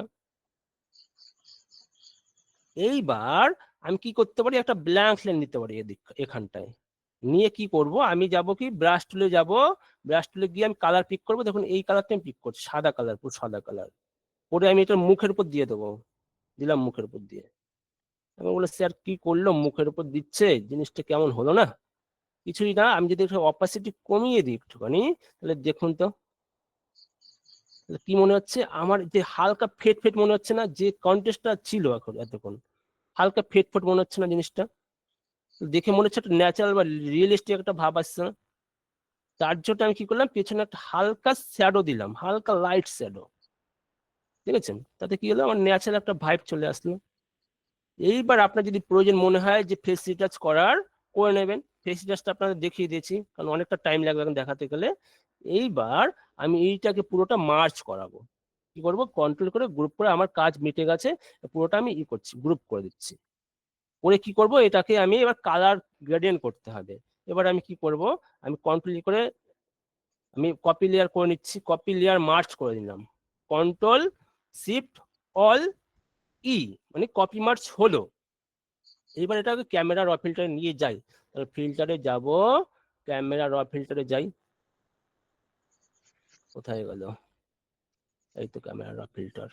এইবার আমি কি করতে পারি, একটা ব্ল্যাঙ্ক লাইন নিতে পারি এদিক এখানটায়, নিয়ে কি করব, আমি যাব কি ব্রাশ টুলে যাব, ব্রাশ টুলে গিয়ে আমি কালার পিক করব। দেখুন এই কালারটা আমি পিক করছি, সাদা কালার, পুরো সাদা কালার করে আমি এটা মুখের উপর দিয়ে দেবো, দিলাম মুখের উপর দিয়ে। আমি বলে স্যার কি করলো, মুখের উপর দিচ্ছে, জিনিসটা কেমন হলো না। কিছুই না, আমি যদি একটু অপাসিটি কমিয়ে দিই একটুখানি, তাহলে দেখুন তো কি মনে হচ্ছে, আমার যে হালকা ফেট ফেট মনে হচ্ছে না, যে কন্টেস্টটা ছিল এখন এতক্ষণ, হালকা ফেট ফেট মনে হচ্ছে না জিনিসটা, দেখে মনে হচ্ছে একটা ন্যাচারাল বা রিয়েলিস্টিক একটা ভাব আসছে না। তার জন্য আমি কি করলাম, পেছনে একটা হালকা শ্যাডো দিলাম, হালকা লাইট শ্যাডো, ঠিক আছে, তাতে কি হলো, আমার ন্যাচারাল একটা ভাইব চলে আসলো। এইবার আপনার যদি প্রয়োজন মনে হয় যে ফেস রিটাচ করার, করে নেবেন। ফেস রিটাচটা আপনাদের দেখিয়ে দিয়েছি, কারণ অনেকটা টাইম লাগবে এখন দেখাতে গেলে। এইবার আমি এইটাকে পুরোটা মার্চ করাবো। কি করবো, কন্ট্রোল করে গ্রুপ করে, আমার কাজ মিটে গেছে, পুরোটা আমি ই করছি, গ্রুপ করে দিচ্ছি। করে কি করব, এটাকে আমি এবার কালার গ্রেডিয়েন্ট করতে হবে। এবার আমি কি করব, আমি কন্ট্রোল করে আমি কপি লেয়ার করে নিচ্ছি, কপি লেয়ার মার্চ করে দিলাম, কন্ট্রোল শিফট অল ই, মানে কপি মার্চ হলো। এবার এটাকে ক্যামেরা র ফিল্টারে নিয়ে যাই, তাহলে ফিল্টারে যাব, ক্যামেরা র ফিল্টারে যাই, কোথায় গেল, এই তো ক্যামেরা র ফিল্টার।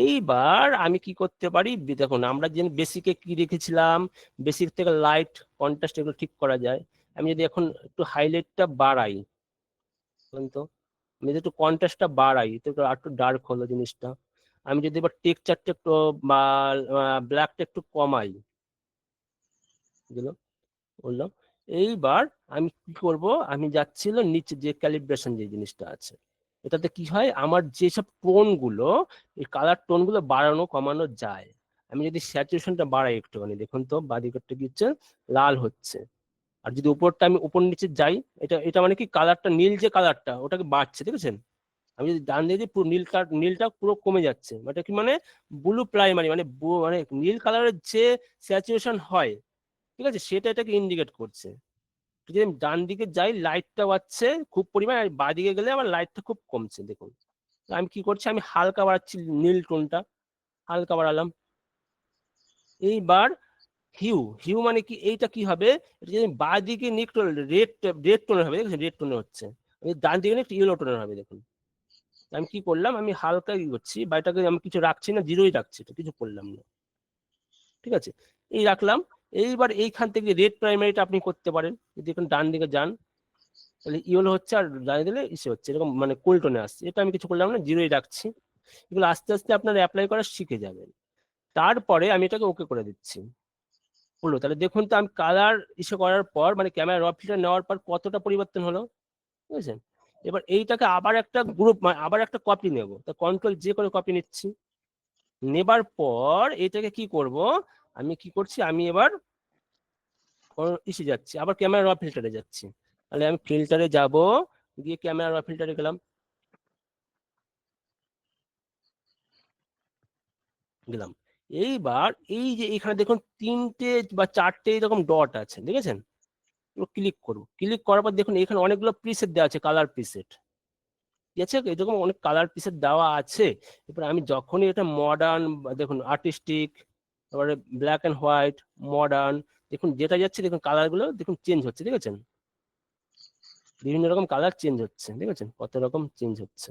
এইবার আমি কি করতে পারি, দেখুন আমরা যে বেসিকে কি রেখেছিলাম, বেসিক থেকে লাইট কন্ট্রাস্ট এগুলো ঠিক করা যায়। আমি যদি এখন একটু হাইলাইটটা বাড়াই, তো আমি যদি একটু কন্ট্রাস্টটা বাড়াই, তো একটু ডার্ক হলো জিনিসটা। আমি যদি এবার টেক্সচারটা একটু বা ব্ল্যাকটা একটু কমাই, বললাম। এইবার আমি কি করব, আমি যাচ্ছিল নিচে যে ক্যালিব্রেশন যে জিনিসটা আছে, এটাতে কি হয়, আমার যেসব টোন গুলো, এই কালার টোন গুলো বাড়ানো কমানো যায়। আমি যদি স্যাচুরেশনটা বাড়াই একটুখানি, দেখুন তো বাদিকটা কি হচ্ছে, লাল হচ্ছে। আর যদি উপরটা আমি উপর নিচে যাই, এটা এটা মানে কি কালারটা, নীল যে কালারটা ওটাকে বাড়ছে, দেখেছেন। আমি যদি ডান দিকে পুরো নীলটা পুরো কমে যাচ্ছে, এটা কি মানে ব্লু প্রাইমারি, মানে মানে নীল কালারের যে স্যাচুরেশন হয়, ঠিক আছে, সেটা এটাকে ইন্ডিকেট করছে। যদি আমি ডান দিকে যাই, লাইটটা বাড়ছে খুব পরিমাণ, আর বাঁ দিকে গেলে আমার লাইটটা খুব কমছে, দেখুন। আমি কি করছি, আমি হালকা বাড়াচ্ছি নীল টোনটা, হালকা বাড়ালাম। এইবার হিউ, হিউ মানে কি, এইটা কি হবে, এটা যদি বাঁ দিকে নিয়ে একটু রেড রেড টোনের হবে, দেখেন রেড টোনের হচ্ছে, ডান দিকে নিয়ে একটু ইয়েলো টোনের হবে, দেখুন। আমি কি করলাম, আমি হালকা কি করছি, বা এটাকে আমি কিছু রাখছি না, জিরোই রাখছি, এটা কিছু করলাম না, ঠিক আছে, এই রাখলাম। এইবার এইখান থেকে রেড প্রাইমারিটা আপনি করতে পারেন, যদি এখন ডান দিকে যান, তাহলে ইয়েলো হচ্ছে আর জ্বালিয়ে দিলে ইসে হচ্ছে, এরকম মানে কুল টোনে আসছে। এটা আমি কিছু করলাম না, জিরোই রাখছি। এগুলো আস্তে আস্তে আপনারা অ্যাপ্লাই করা শিখে যাবেন। তারপরে আমি এটাকে ওকে করে দিচ্ছি। হলো, তাহলে দেখুন তো আমি কালার ইসে করার পর মানে ক্যামেরা র ফিল্টার নেওয়ার পর কতটা পরিবর্তন হলো, বুঝেছেন? এবার এইটাকে আবার একটা গ্রুপ আবার একটা কপি নেব, তা কন্ট্রোল যে করে কপি নিচ্ছি। নেবার পর এটাকে কি করব, আমি কি করছি, আমি এবার ইসে যাচ্ছি, আবার ক্যামেরা র ফিল্টারে যাচ্ছি। তাহলে আমি ফিল্টারে যাব, গিয়ে ক্যামেরা র ফিল্টারে গেলাম, গেলাম। এইবার এই যে এখানে দেখুন 3টে বা 4টে এরকম ডট আছে, দেখেছেন? ক্লিক করব, ক্লিক করার পর দেখুন এখানে অনেকগুলো প্রিসেট দেওয়া আছে, কালার প্রিসেট, ঠিক আছে? এরকম অনেক কালার প্রিসেট দেওয়া আছে। এবার আমি যখনই এটা মডার্ন, দেখুন আর্টিস্টিক, তারপরে ব্ল্যাক অ্যান্ড হোয়াইট, মডার্ন, দেখুন যেটা যাচ্ছে দেখুন কালারগুলো দেখুন চেঞ্জ হচ্ছে, দেখেছেন? বিভিন্ন রকম কালার চেঞ্জ হচ্ছে, দেখেছেন কত রকম চেঞ্জ হচ্ছে।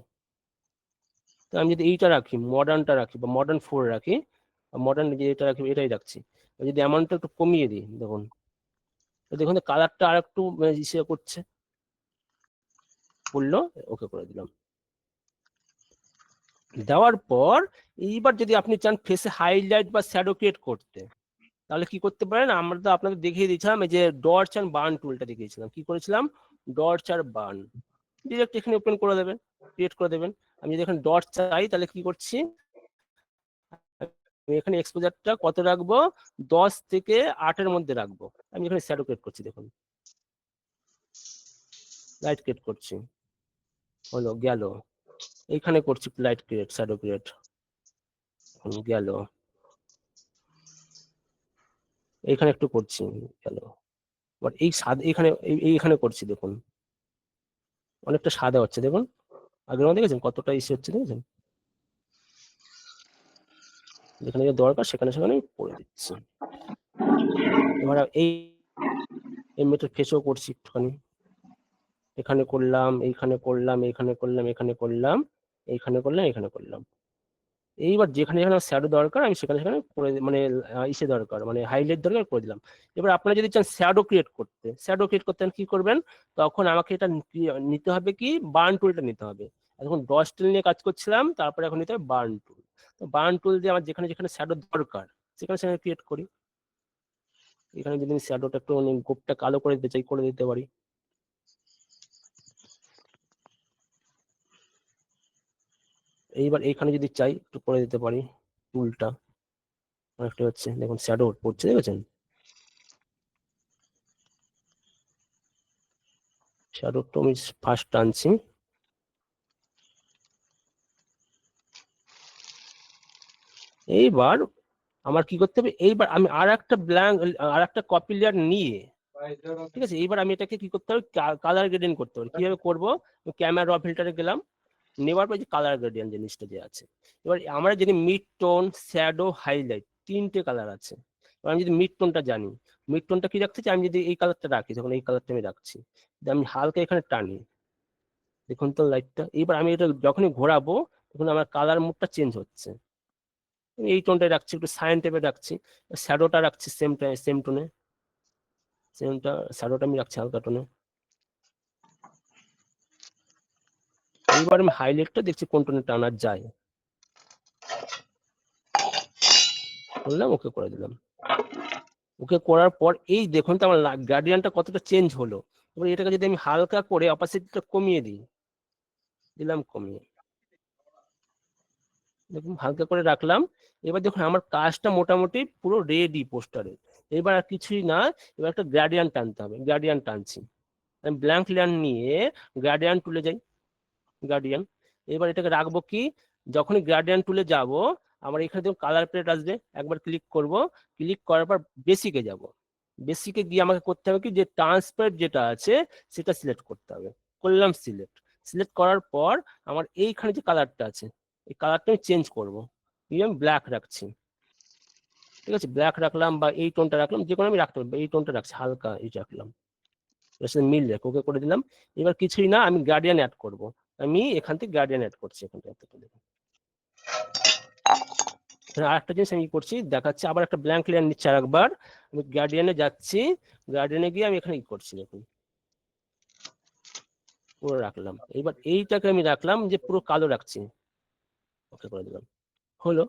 তো আমি যদি এইটা রাখি, মডার্নটা রাখি বা মডার্ন 4 রাখি, মডার্ন যে এটা রাখি এটাই রাখছি, যদি অ্যামাউন্টটা একটু কমিয়ে দিই দেখুন, দেখুন কালারটা আর একটু ইসে করছে, করলো, ওকে করে দিলাম। দেওয়ার পর এইবার যদি আপনি চান ফেসে হাইলাইট বা শ্যাডো ক্রিয়েট করতে, তাহলে কি করতে পারেন, আমরা তো আপনাদের দেখিয়ে দিয়েছিলাম এই যে ডটস অ্যান্ড বার্ন টুলটা দেখিয়েছিলাম। কি করেছিলাম, ডটস আর বার্ন ডিরেক্ট এখানে ওপেন করে দেবেন, ক্রিয়েট করে দেবেন। আমি যদি এখানে ডট চাই তাহলে কি করছি, আমি এখানে এক্সপোজারটা কত রাখবো, 10 থেকে 8-এর মধ্যে রাখবো। আমি এখানে শ্যাডো ক্রিয়েট করছি, দেখুন লাইট ক্রিয়েট করছি, হলো গেল। এইখানে করছি লাইট ক্রিয়েট, শ্যাডো ক্রিয়েট, গেল। এইখানে একটু করছি, গেল। বাট এই সাদা এখানে এইখানে করছি, দেখুন অনেকটা সাদা হচ্ছে, দেখুন আগের মধ্যে দেখেছেন কতটা ইসে হচ্ছে, দেখেছেন? যেখানে দরকার সেখানে সেখানে করে দিচ্ছি। এবার এই মেয়েটার ফেসও করছি একটুখানি, এখানে করলাম, এইখানে করলাম, এইখানে করলাম, এখানে করলাম, এইখানে করলাম, এখানে করলাম। এইবার যেখানে যেখানে শ্যাডো দরকার আমি সেখানে সেখানে করে মানে ইসে দরকার মানে হাইলাইট দরকার করে দিলাম। এবার আপনারা যদি চান শ্যাডো ক্রিয়েট করতে, শ্যাডো ক্রিয়েট করতে কি করবেন, তখন আমাকে এটা নিতে হবে কি, বার্ন টুলটা নিতে হবে। এখন ব্রাশ টুল নিয়ে কাজ করছিলাম, তারপরে এখন নিতে হবে বার্ন টুল। তো বার্ন টুল দিয়ে আমার যেখানে যেখানে শ্যাডো দরকার সেখানে সেখানে ক্রিয়েট করি। এখানে যদি আমি শ্যাডোটা একটু গোপটা কালো করে দিতে চাই, করে দিতে পারি। এইবার এইখানে যদি চাই একটু করে দিতে পারি, টুলটা অনেকটা হচ্ছে, দেখুন শ্যাডো পড়ছে, দেখেছেন? শ্যাডোটা আমি ফার্স্ট টানছি, এইবার আমার কি করতে হবে, এইবার আমি আর একটা ব্ল্যাঙ্ক আর একটা কপি লেয়ার নিয়ে, ঠিক আছে, এইবার আমি এটাকে কি করতে হবে, কালার গ্রেডিয়েন্ট করতে হবে। কিভাবে করবো, ক্যামেরা র ফিল্টারে গেলাম, নেবার পর যে কালার গ্রেডিয়েন্ট জিনিসটা যে আছে, এবার আমরা যদি মিড টোন, শ্যাডো, হাইলাইট 3টে কালার আছে। এবার আমি যদি মিড টোনটা জানি, মিড টোনটা কি রাখতে চাই, আমি যদি এই কালারটা রাখি তখন এই কালারটা আমি রাখছি, আমি হালকা এখানে টানি, দেখুন তো লাইটটা। এইবার আমি এটা যখনই ঘোরাবো তখন আমার কালার মুডটা চেঞ্জ হচ্ছে। এই টোনটাই রাখছি, একটু সাইন টাইপের রাখছি, শ্যাডোটা রাখছি সেম টোনে, শ্যাডোটা আমি রাখছি হালকা টোনে। এইবার আমি হাইলাইটটা দেখছি কোন টোনে টানা যায়, করলাম, ওকে করে দিলাম। ওকে করার পর এই দেখুন তো আমার গ্রেডিয়েন্টটা কতটা চেঞ্জ হলো। এবার এটাকে যদি আমি হালকা করে অপাসিটিটা কমিয়ে দিই, দিলাম কমিয়ে, দেখুন হালকা করে রাখলাম। এবার দেখুন আমার কাজটা মোটামুটি পুরো রেডি পোস্টারে। এবার আর কিছুই না, এবার একটা গ্রেডিয়েন্ট টানতে হবে, গ্রেডিয়েন্ট টানছি। আমি ব্ল্যাঙ্ক লেয়ার নিয়ে গ্রেডিয়েন্ট তুলে যাই, গ্রেডিয়েন্ট। এবার এটাকে রাখবো কি, যখনই গ্রেডিয়েন্ট টুলে যাব আমার এখানে দেখুন কালার প্লেট আসবে, একবার ক্লিক করব, ক্লিক করার পর বেসিকে যাব, বেসিকে গিয়ে আমাকে করতে হবে কি, যে ট্রান্সপারেন্ট যেটা আছে সেটা সিলেক্ট করতে হবে। করলাম সিলেক্ট, সিলেক্ট করার পর আমার এইখানে যে কালারটা আছে এই কালারটা আমি চেঞ্জ করবো, আমি ব্ল্যাক রাখছি, ঠিক আছে? ব্ল্যাক রাখলাম বা এই টোনটা রাখলাম, যে কোনো আমি রাখতে পারবো, এই টোনটা রাখছি, হালকা এই রাখলাম, এর সাথে মিল রেখে ওকে করে দিলাম। এবার কিছুই না, আমি গার্ডিয়ান অ্যাড করব, আমি এখান থেকে গার্ডিয়ান অ্যাড করছি, এখান থেকে আরেকটা জিনিস আমি করছি দেখাচ্ছি, আবার একটা ব্ল্যাঙ্ক লেয়ার নিচ্ছে আরেকবার, আমি গার্ডিয়ানে যাচ্ছি, গার্ডিয়ানে গিয়ে আমি এখানে কি করছি দেখুন, পুরো রাখলাম। এবার এইটাকে আমি রাখলাম যে পুরো কালো রাখছি, ওকে করে দিলাম, হলো।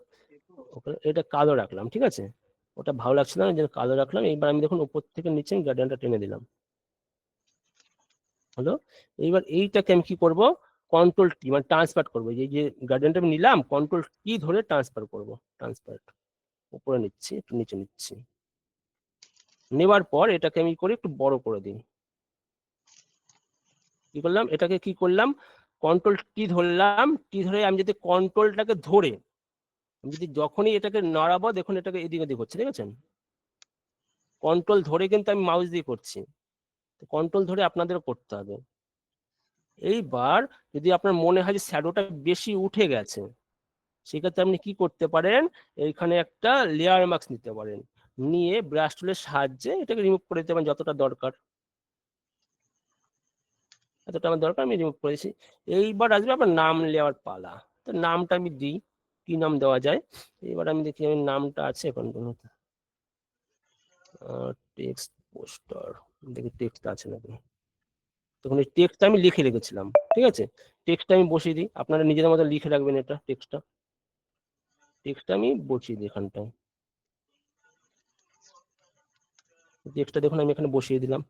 ওকে এটা কালো রাখলাম, ঠিক আছে, ওটা ভালো লাগছে না, যে কালো রাখলাম। এইবার আমি দেখুন উপর থেকে নিচে গ্রেডিয়েন্টটা টেনে দিলাম, হলো। এইবার এইটাকে আমি কি করব, কন্ট্রোল টি মানে ট্রান্সফার করবো, এই যে গ্রেডিয়েন্ট আমি নিলাম, কন্ট্রোল টি ধরে ট্রান্সফার করব, ট্রান্সফার উপরে নিচ্ছি, একটু নিচে নিচ্ছি, নেওয়ার পর এটাকে আমি করে একটু বড় করে দিই। কি করলাম, এটাকে কি করলাম, কন্ট্রোল টি ধরলাম, টি ধরে আমি যদি কন্ট্রোলটাকে ধরে আমি যদি যখনই এটাকে নড়াবো, দেখুন এটাকে এদিক ওদিক হচ্ছে, দেখেছেন, কন্ট্রোল ধরে কিন্তু আমি মাউস দিয়ে করছি, কন্ট্রোল ধরে আপনাদেরও করতে হবে। এইবার যদি আপনার মনে হয় যে শ্যাডোটা বেশি উঠে গেছে, সেক্ষেত্রে আপনি কি করতে পারেন, এইখানে একটা লেয়ার মাস্ক নিতে পারেন, নিয়ে ব্রাশ টুলের সাহায্যে এটাকে রিমুভ করে দিতে পারেন যতটা দরকার, এতটা আমার দরকার আমি রিমুভ করেছি। এইবার আসবে আপনার নাম নেওয়ার পালা, তো নামটা আমি দিই, কি নাম দেওয়া যায়। এবার আমি দেখি আমি নামটা আছে এখন টেক্সট পোস্টার, দেখি টেক্সট আছে নাকি, তখন এই টেক্সটটা আমি লিখে রেখেছিলাম, ঠিক আছে, টেক্সটটা আমি বসিয়ে দিই, আপনারা নিজেদের মতো লিখে রাখবেন, এটা টেক্সটটা আমি বসিয়ে দিই এখানটায়, টেক্সটটা দেখুন আমি এখানে বসিয়ে দিলাম।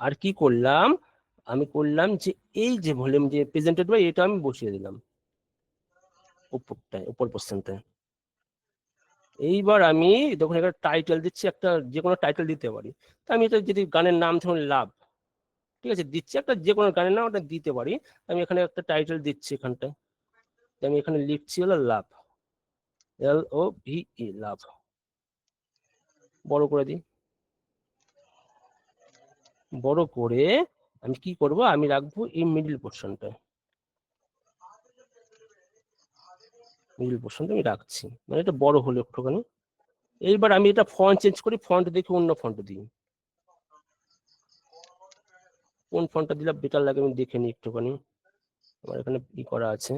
আর কি করলাম, আমি করলাম যে এই যে ভলিউম যে প্রেজেন্টেড বাই, এটা আমি বসিয়ে দিলাম উপরটায়, উপর পোর্শনটায়। এইবার আমি দেখুন এখানে টাইটেল দিচ্ছি, একটা যে কোনো টাইটেল দিতে পারি, তা আমি এটা যদি গানের নাম ধরুন লাভ, ঠিক আছে, দিচ্ছি একটা যে কোনো গানের নাম ওটা দিতে পারি, আমি এখানে একটা টাইটেল দিচ্ছি এখানটায়, আমি এখানে লিখছি হলো লাভ, LOVE লাভ, বড় করে দিই, বড় করে আমি কি করব, আমি রাখবো এই মিডল পোর্শনটায়, মিডল পোর্শনটা আমি রাখছি, মানে এটা বড় হলো একটুখানি। এইবার আমি এটা ফন্ট চেঞ্জ করি, ফন্ট দেখে অন্য ফন্ট দিই, কোন ফন্টটা দিলে বেটার লাগে আমি দেখে নিই একটুখানি, আমার এখানে কি করা আছে,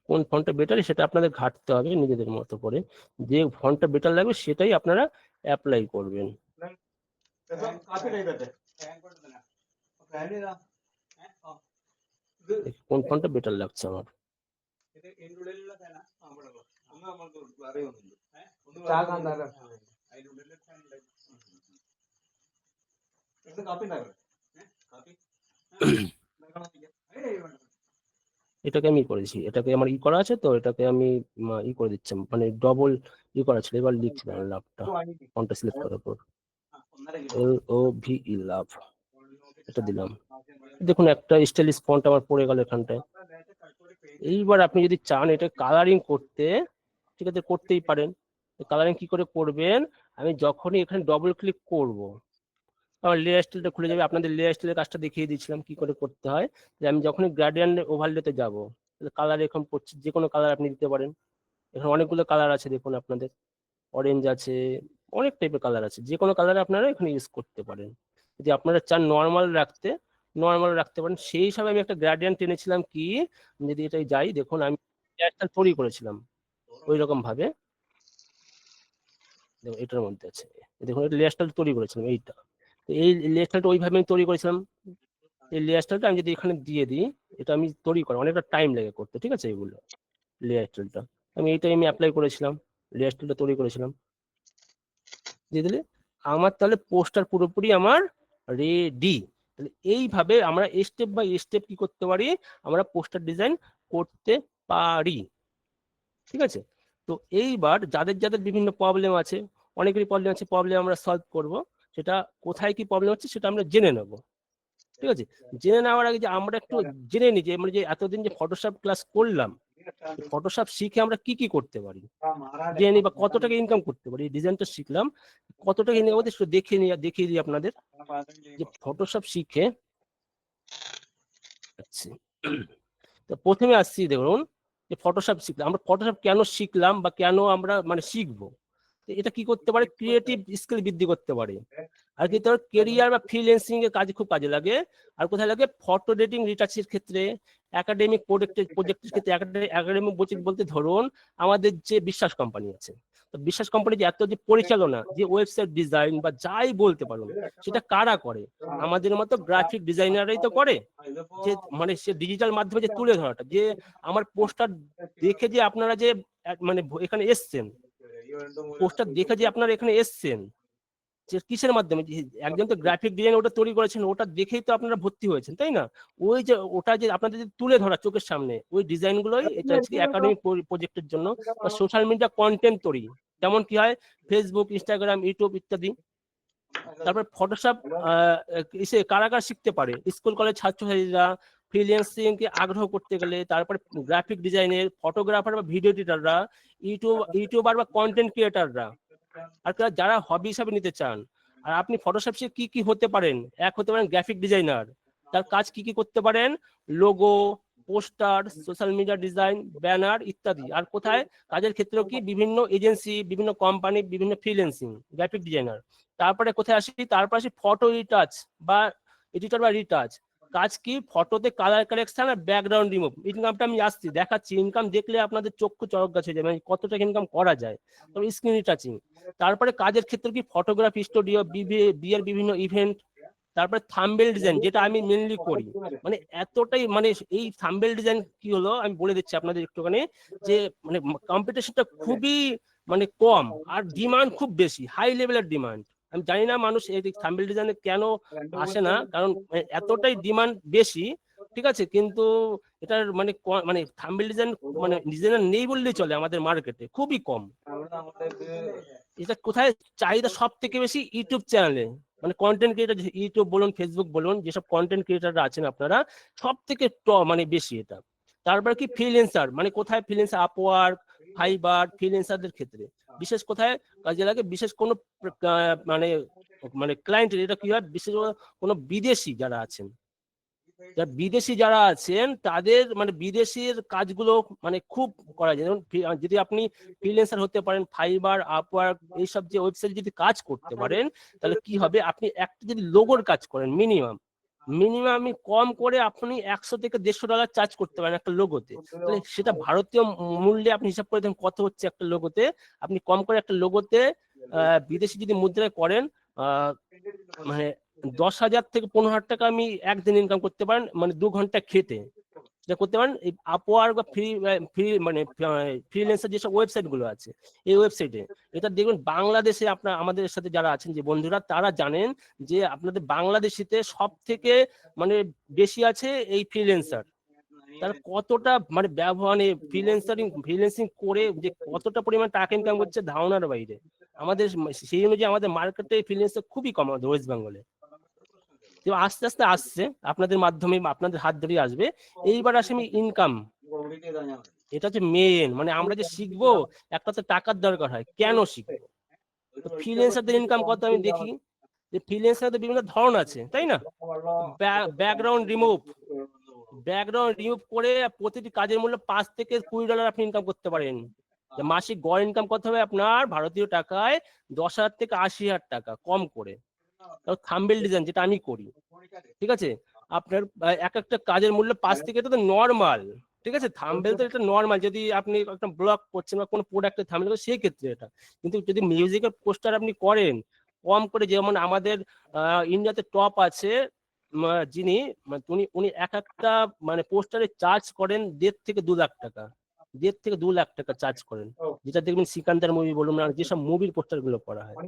কোন ফন্টটা বেটার সেটা আপনাদের ঘাটতে হবে নিজেদের মতো করে, যে ফন্টটা বেটার লাগবে সেটাই আপনারা অ্যাপ্লাই করবেন। কোন ফন্টটা বেটার লাগছে আমার, এটাকে আমি করেছি, এটাকে আমার ই করা আছে, তো এটাকে আমি ই করে দিচ্ছি, মানে ডবল ই করা ছিল, এবার লিখছি লাভটা, ফন্টটা সিলেক্ট করার পর LOVE লাভ, এটা দিলাম, দেখুন একটা স্টাইলিশ ফন্ট আমার পড়ে গেল এখানটায়। এইবার আপনি যদি চান এটা কালারিং করতে, ঠিক আছে, করতেই পারেন, কালারিং কি করে করবেন, আমি যখনই এখানে ডবল ক্লিক করব, আমার লেয়ার স্টাইলটা খুলে যাবে, আপনাদের লেয়ার স্টাইলের কাজটা দেখিয়ে দিয়েছিলাম কি করে করতে হয়, যে আমি যখনই গ্রেডিয়েন্ট ওভারলেতে যাব, কালার এখন পড়ছে, যে কোনো কালার আপনি দিতে পারেন, এখানে অনেকগুলো কালার আছে দেখুন আপনাদের, অরেঞ্জ আছে, অনেক টাইপের কালার আছে, যে কোনো কালার আপনারা এখানে ইউজ করতে পারেন। যদি আপনারা চান নর্মাল রাখতে, নর্মাল রাখতে পারেন। সেই হিসাবে আমি একটা গ্রেডিয়েন্ট এনেছিলাম, কি যদি এটাই যাই, দেখুন আমি একটা তৈরি করেছিলাম ওই রকম ভাবে, দেখুন এটার মধ্যে আছে, দেখুন এটা লেয়ার স্টাইল তৈরি করেছিলাম, এইটা, তো এই লেয়ার স্টাইলটা ওইভাবে আমি তৈরি করেছিলাম। এই লেয়ার স্টাইলটা আমি যদি এখানে দিয়ে দিই, এটা আমি তৈরি করা অনেকটা টাইম লাগে করতে, ঠিক আছে, এগুলো লেয়ার স্টাইলটা আমি এইটাই আমি অ্যাপ্লাই করেছিলাম, লেয়ার স্টাইলটা তৈরি করেছিলাম, দিয়ে দিলে আমার তাহলে পোস্টার পুরোপুরি আমার রেডি। তাহলে এইভাবে আমরা স্টেপ বাই স্টেপ কি করতে পারি, আমরা পোস্টার ডিজাইন করতে পারি, ঠিক আছে। তো এইবার যাদের যাদের বিভিন্ন প্রবলেম আছে, অনেকেরই প্রবলেম আছে, প্রবলেম আমরা সলভ করব, সেটা কোথায় কি প্রবলেম হচ্ছে সেটা আমরা জেনে নেব, ঠিক আছে। জেনে নেওয়ার আগে যে আমরা একটু জেনে নিই যে আমরা যে এতদিন যে ফটোশপ ক্লাস করলাম, ফটোশপ শিখে আমরা কি কি করতে পারি, জেনে নিই, বা কত টাকা ইনকাম করতে পারি, ডিজাইনটা শিখলাম কত টাকা ইনকাম করতে, সেটা দেখিয়ে দিই আপনাদের, যে ফটোশপ শিখে আচ্ছা। তো প্রথমে আসছি, দেখুন যে ফটোশপ শিখলাম, আমরা ফটোশপ কেন শিখলাম বা কেন আমরা মানে শিখবো, এটা কি করতে পারে, ক্রিয়েটিভ স্কিল বৃদ্ধি করতে পারে, আর কি তোর কেরিয়ার বা ফ্রিল্যান্সিং এর কাজে খুব কাজে লাগে। আর কোথায় লাগে, ফটো এডিটিং রিসার্চের ক্ষেত্রে, একাডেমিক প্রজেক্টের ক্ষেত্রে, একাডেমিক বলতে ধরুন আমাদের যে বিশ্বাস কোম্পানি আছে, তো বিশ্বাস কোম্পানি যে এত যে পরিচালনা, যে ওয়েবসাইট ডিজাইন বা যাই বলতে পারুন, সেটা কারা করে? আমাদের মতো গ্রাফিক ডিজাইনাররাই তো করে। যে মানে সে ডিজিটাল মাধ্যমে যে তুলে ধরাটা, যে আমার পোস্টার দেখে যে আপনারা যে মানে এখানে এসছেন, পোস্টার দেখে যে আপনারা এখানে এসছেন, যে কিসের মাধ্যমে? একজন তো গ্রাফিক ডিজাইন ওটা তৈরি করেছেন, ওটা দেখেই তো আপনারা ভর্তি হয়েছেন, তাই না? ওই যে ওটা যে আপনাদের যে তুলে ধরা চোখের সামনে, ওই ডিজাইন গুলোই এটা হচ্ছে একাডেমিক প্রজেক্টের জন্য বা সোশ্যাল মিডিয়া কন্টেন্ট তৈরি। যেমন কি হয়, ফেসবুক, ইনস্টাগ্রাম, ইউটিউব ইত্যাদি। তারপরে ফটোশপ কারা কারা শিখতে পারে? স্কুল কলেজ ছাত্রছাত্রীরা, ফ্রিল্যান্সিং কে আগ্রহ করতে গেলে, তারপরে গ্রাফিক ডিজাইনের ফটোগ্রাফার বা ভিডিও এডিটররা, ইউটিউবার বা কন্টেন্ট ক্রিয়েটাররা, আর যারা হবি হিসাবে নিতে চান। আর আপনি ফটোশপ শিখে কি কি হতে পারেন? এক হতে পারেন গ্রাফিক ডিজাইনার, তার কাজ কি কি করতে পারেন? Logo, poster, social media design, banner ইত্যাদি। আর কোথায় কাজের ক্ষেত্রেও কি বিভিন্ন এজেন্সি, বিভিন্ন কোম্পানি, বিভিন্ন ফ্রিল্যান্সিং গ্রাফিক ডিজাইনার। তারপরে কোথায় আসি? তারপরে আসি ফটো রিটাচ বা এডিটর বা রিটাচ। কাজ কি? ফটোতে কালার কারেকশন আর ব্যাকগ্রাউন্ড রিমুভ। ইনকামটা আমি আসছি দেখাচ্ছি, ইনকাম দেখলে আপনাদের চক্ষু চরক গাছ হয়ে যাবে, মানে কত টাকা ইনকাম করা যায়। তবে স্ক্রিন রিটাচিং। তারপরে কাজের ক্ষেত্রে কি ফটোগ্রাফি স্টুডিও, বিয়ের বিভিন্ন ইভেন্ট। তারপরে থাম্বনেল ডিজাইন, যেটা আমি মেনলি করি। মানে এতটাই মানে এই থাম্বনেল ডিজাইন কি হলো আমি বলে দিচ্ছি আপনাদের একটুখানি, যে মানে কম্পিটিশনটা খুবই মানে কম, আর ডিমান্ড খুব বেশি, হাই লেভেলের ডিমান্ড। আমি জানি না মানুষ এই থাম্বনেল ডিজাইনে কেন আসে না, কারণ এতটাই ডিমান্ড বেশি, ঠিক আছে? কিন্তু এটার মানে মানে থাম্বনেল ডিজাইন মানে ডিজাইনার নেই বললেই চলে আমাদের মার্কেটে, খুবই কম। এটা কোথায় চাহিদা সব থেকে বেশি? ইউটিউব চ্যানেলে, মানে কন্টেন্ট ক্রিয়েটার, ইউটিউব বলুন, ফেসবুক বলুন, যেসব কন্টেন্ট ক্রিয়েটাররা আছেন আপনারা, সব থেকে মানে বেশি এটা। তারপরে কি ফ্রিল্যান্সার, মানে কোথায় ফ্রিল্যান্সার? আপওয়ার্ক, ফাইবার, ফ্রিল্যান্সারদের ক্ষেত্রে বিশেষ কোথায় কাজে লাগে? বিশেষ কোনো মানে মানে ক্লায়েন্ট, এটা কি হয়, বিশেষ কোনো বিদেশি যারা আছেন, বিদেশি যারা আছেন তাদের মানে বিদেশির কাজগুলো মানে খুব করা যায়। যেমন যদি আপনি ফ্রিল্যান্সার হতে পারেন, ফাইবার, আপওয়ার্ক এইসব যে ওয়েবসাইট যদি কাজ করতে পারেন, তাহলে কি হবে? আপনি একটা যদি লোগোর কাজ করেন, মিনিমাম আমি কম করে আপনি 100 থেকে $150 চার্জ করতে পারেন একটা লোগোতে। তাহলে সেটা ভারতীয় মূল্যে আপনি হিসাব করে দেখুন কত হচ্ছে একটা লোগোতে। আপনি কম করে একটা লোগোতে বিদেশি যদি মুদ্রায় করেন, মানে 10,000 থেকে 15,000 টাকা আমি একদিন ইনকাম করতে পারেন, মানে 2 ঘন্টা খেটে যেটা করতে পারেন। এই আপওয়ার্ক বা ফ্রি মানে ফ্রিল্যান্সার যেসব ওয়েবসাইট গুলো আছে, এই ওয়েবসাইটে এটা দেখবেন বাংলাদেশে আপনার আমাদের সাথে যারা আছেন যে বন্ধুরা, তারা জানেন যে আপনাদের বাংলাদেশিতে সব থেকে মানে বেশি আছে এই ফ্রিল্যান্সার। তারা কতটা মানে মানে ফ্রিল্যান্সিং করে যে কতটা পরিমাণ টাকা ইনকাম করছে ধারণার বাইরে। আমাদের সেই অনুযায়ী আমাদের মার্কেটে ফ্রিল্যান্সার খুবই কম আমাদের ওয়েস্ট বেঙ্গলে। তো আস্তে আস্তে আসছে, আপনাদের মাধ্যমে আপনাদের হাত ধরে আসবে। এইবার আসে আমি ইনকাম, এটা হচ্ছে মেন। মানে আমরা যে শিখবো, একটা তো টাকার দরকার হয়, কেন শিখবো? তো ফ্রিল্যান্সারদের ইনকাম কত আমি দেখি, যে ফ্রিল্যান্সারদের বিভিন্ন ধরন আছে, তাই না? ব্যাকগ্রাউন্ড রিমুভ করে প্রতিটি কাজের মূল্য $5 থেকে $20 আপনি ইনকাম করতে পারেন। মাসিক গড় ইনকাম কত হবে আপনার ভারতীয় টাকায়? 10,000 থেকে 80,000 টাকা কম করে। থাম্বনেল ডিজাইন যেটা আমি করি, ঠিক আছে, আপনার এক একটা কাজের মূল্য 5 থেকে, এটা তো নর্মাল, ঠিক আছে? থাম্বনেল তো এটা নর্মাল, যদি আপনি একটা ব্লগ করছেন বা কোনো প্রোডাক্টের থাম্বনেল, সেই ক্ষেত্রে এটা। কিন্তু যদি মিউজিকের পোস্টার আপনি করেন কম করে, যেমন আমাদের ইন্ডিয়াতে টপ আছে যিনি, উনি এক একটা মানে পোস্টারে চার্জ করেন 1.5 থেকে 2 লাখ টাকা, 1.5 থেকে 2 লাখ টাকা চার্জ করেন। যেটা দেখবেন সিকান্দার মুভি বলুন, আর যেসব মুভির পোস্টার গুলো করা হয়,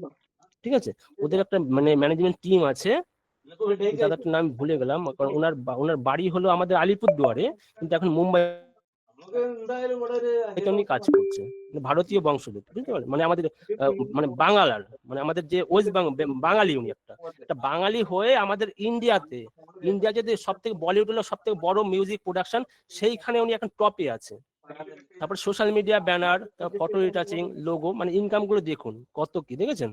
ঠিক আছে? ওদের একটা মানে ম্যানেজমেন্ট টিম আছে, দাদাটার নাম ভুলে গেলাম, কারণ ওনার বাড়ি হলো আমাদের আলিপুরদুয়ারে, কিন্তু এখন মুম্বাই উনি কাজ করছে। ভারতীয় বংশোদ্ভূত, বুঝতে পারলেন? মানে আমাদের মানে বাঙালার, মানে আমাদের যে ওয়েস্ট বাঙালি, উনি একটা বাঙালি হয়ে আমাদের ইন্ডিয়া যদি সব থেকে বলিউড হলো সব থেকে বড় মিউজিক প্রোডাকশন, সেইখানে উনি এখন টপে আছে। তারপর social media banner, photo retouching, logo, মানে ইনকাম গুলো দেখুন কত কি, দেখেছেন?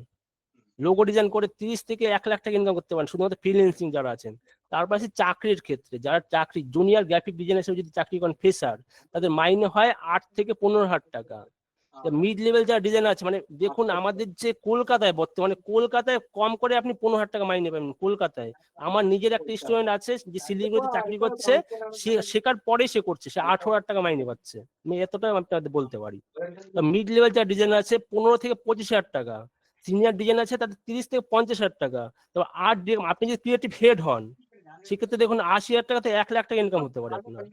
লোগো ডিজাইন করে 30 থেকে 1 লাখ টাকা ইনকাম করতে পারেন শুধুমাত্র ফ্রিল্যান্সিং যারা আছেন। তারপর আছে চাকরির ক্ষেত্রে, যারা চাকরি জুনিয়র গ্রাফিক ডিজাইনার হিসেবে যদি চাকরি করেন, ফ্রেশার, তাদের মাইনে হয় 8 থেকে 15,000 টাকা। মিড লেভেল যা ডিজাইন আছে, মানে দেখুন আমাদের যে কলকাতায় বর্তমানে কলকাতায় কম করে আপনি 15,000 টাকা মাইনে পাবেন কলকাতায়। আমার নিজের একটা স্টুডেন্ট আছে যে শিলিগুড়িতে চাকরি করছে, সে শেখার পরে সে করছে, সে 18,000 টাকা মাইনে পাচ্ছে। আমি এতটা আপনাদের বলতে পারি। মিড লেভেল যা ডিজাইন আছে 15 থেকে 25,000 টাকা, সিনিয়র ডিজাইন আছে তাদের 30 থেকে 50,000 টাকা। তো আর আপনি যদি ক্রিয়েটিভ হেড হন সেক্ষেত্রে দেখুন 80,000 টাকাতে 1,00,000 টাকা ইনকাম হতে পারে আপনার।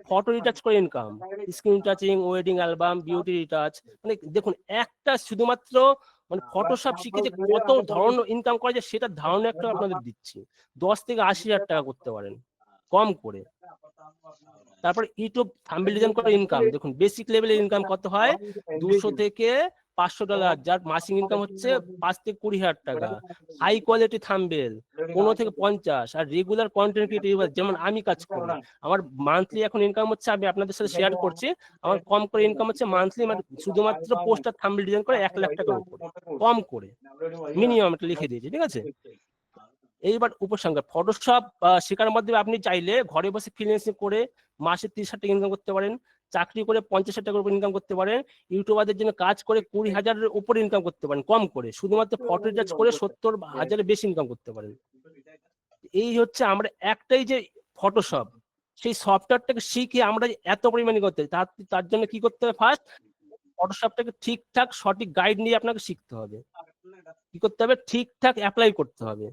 ফটো রিটাচ করে income, screen touching, wedding album, beauty retouch, মানে দেখুন একটা শুধুমাত্র মানে ফটোশপ শিখে যে কত ধরনের ইনকাম করা যায় সেটার ধারণা একটা আপনাদের দিচ্ছি। 10 থেকে 80,000 টাকা করতে পারেন কম করে। তারপর ইউটিউব থাম্বনেল ডিজাইন করে ইনকাম, দেখুন বেসিক লেভেলের ইনকাম কত হয়, 200 থেকে $500, যার মাসিক ইনকাম হচ্ছে 5 থেকে 20,000 টাকা। হাই কোয়ালিটি থাম্বনেল 15 থেকে 50, আর রেগুলার কন্টেন্ট ক্রিয়েটর যেমন আমি কাজ করি, আমার মান্থলি এখন ইনকাম হচ্ছে, আমি আপনাদের সাথে শেয়ার করছি, আমার কম করে ইনকাম হচ্ছে মান্থলি, মানে শুধুমাত্র পোস্টার থাম্বনেল ডিজাইন করে 1,00,000 টাকার উপরে কম করে মিনিমাম এটা লিখে দিয়েছি, ঠিক আছে। এইবার উপসংহার, ফটোশপ শেখার মাধ্যমে আপনি চাইলে ঘরে বসে ফ্রিল্যান্সিং করে মাসে 30,000 টাকা ইনকাম করতে পারেন, চাকরি করে 50,000 টাকার উপর ইনকাম করতে পারেন, ইউটিউবারদের জন্য কাজ করে 20,000-এর উপরে ইনকাম করতে পারেন কম করে, শুধুমাত্র ফটো রিটাচ করে 70,000-এর বেশি ইনকাম করতে পারেন। এই হচ্ছে আমরা একটাই যে ফটোশপ, সেই সফটওয়্যারটাকে শিখে আমরা যে এত পরিমাণে করতে, তার জন্য কি করতে হবে, ফার্স্ট ফটোশপটাকে ঠিকঠাক সঠিক গাইড নিয়ে আপনাকে শিখতে হবে। কি করতে হবে, ঠিকঠাক অ্যাপ্লাই করতে হবে,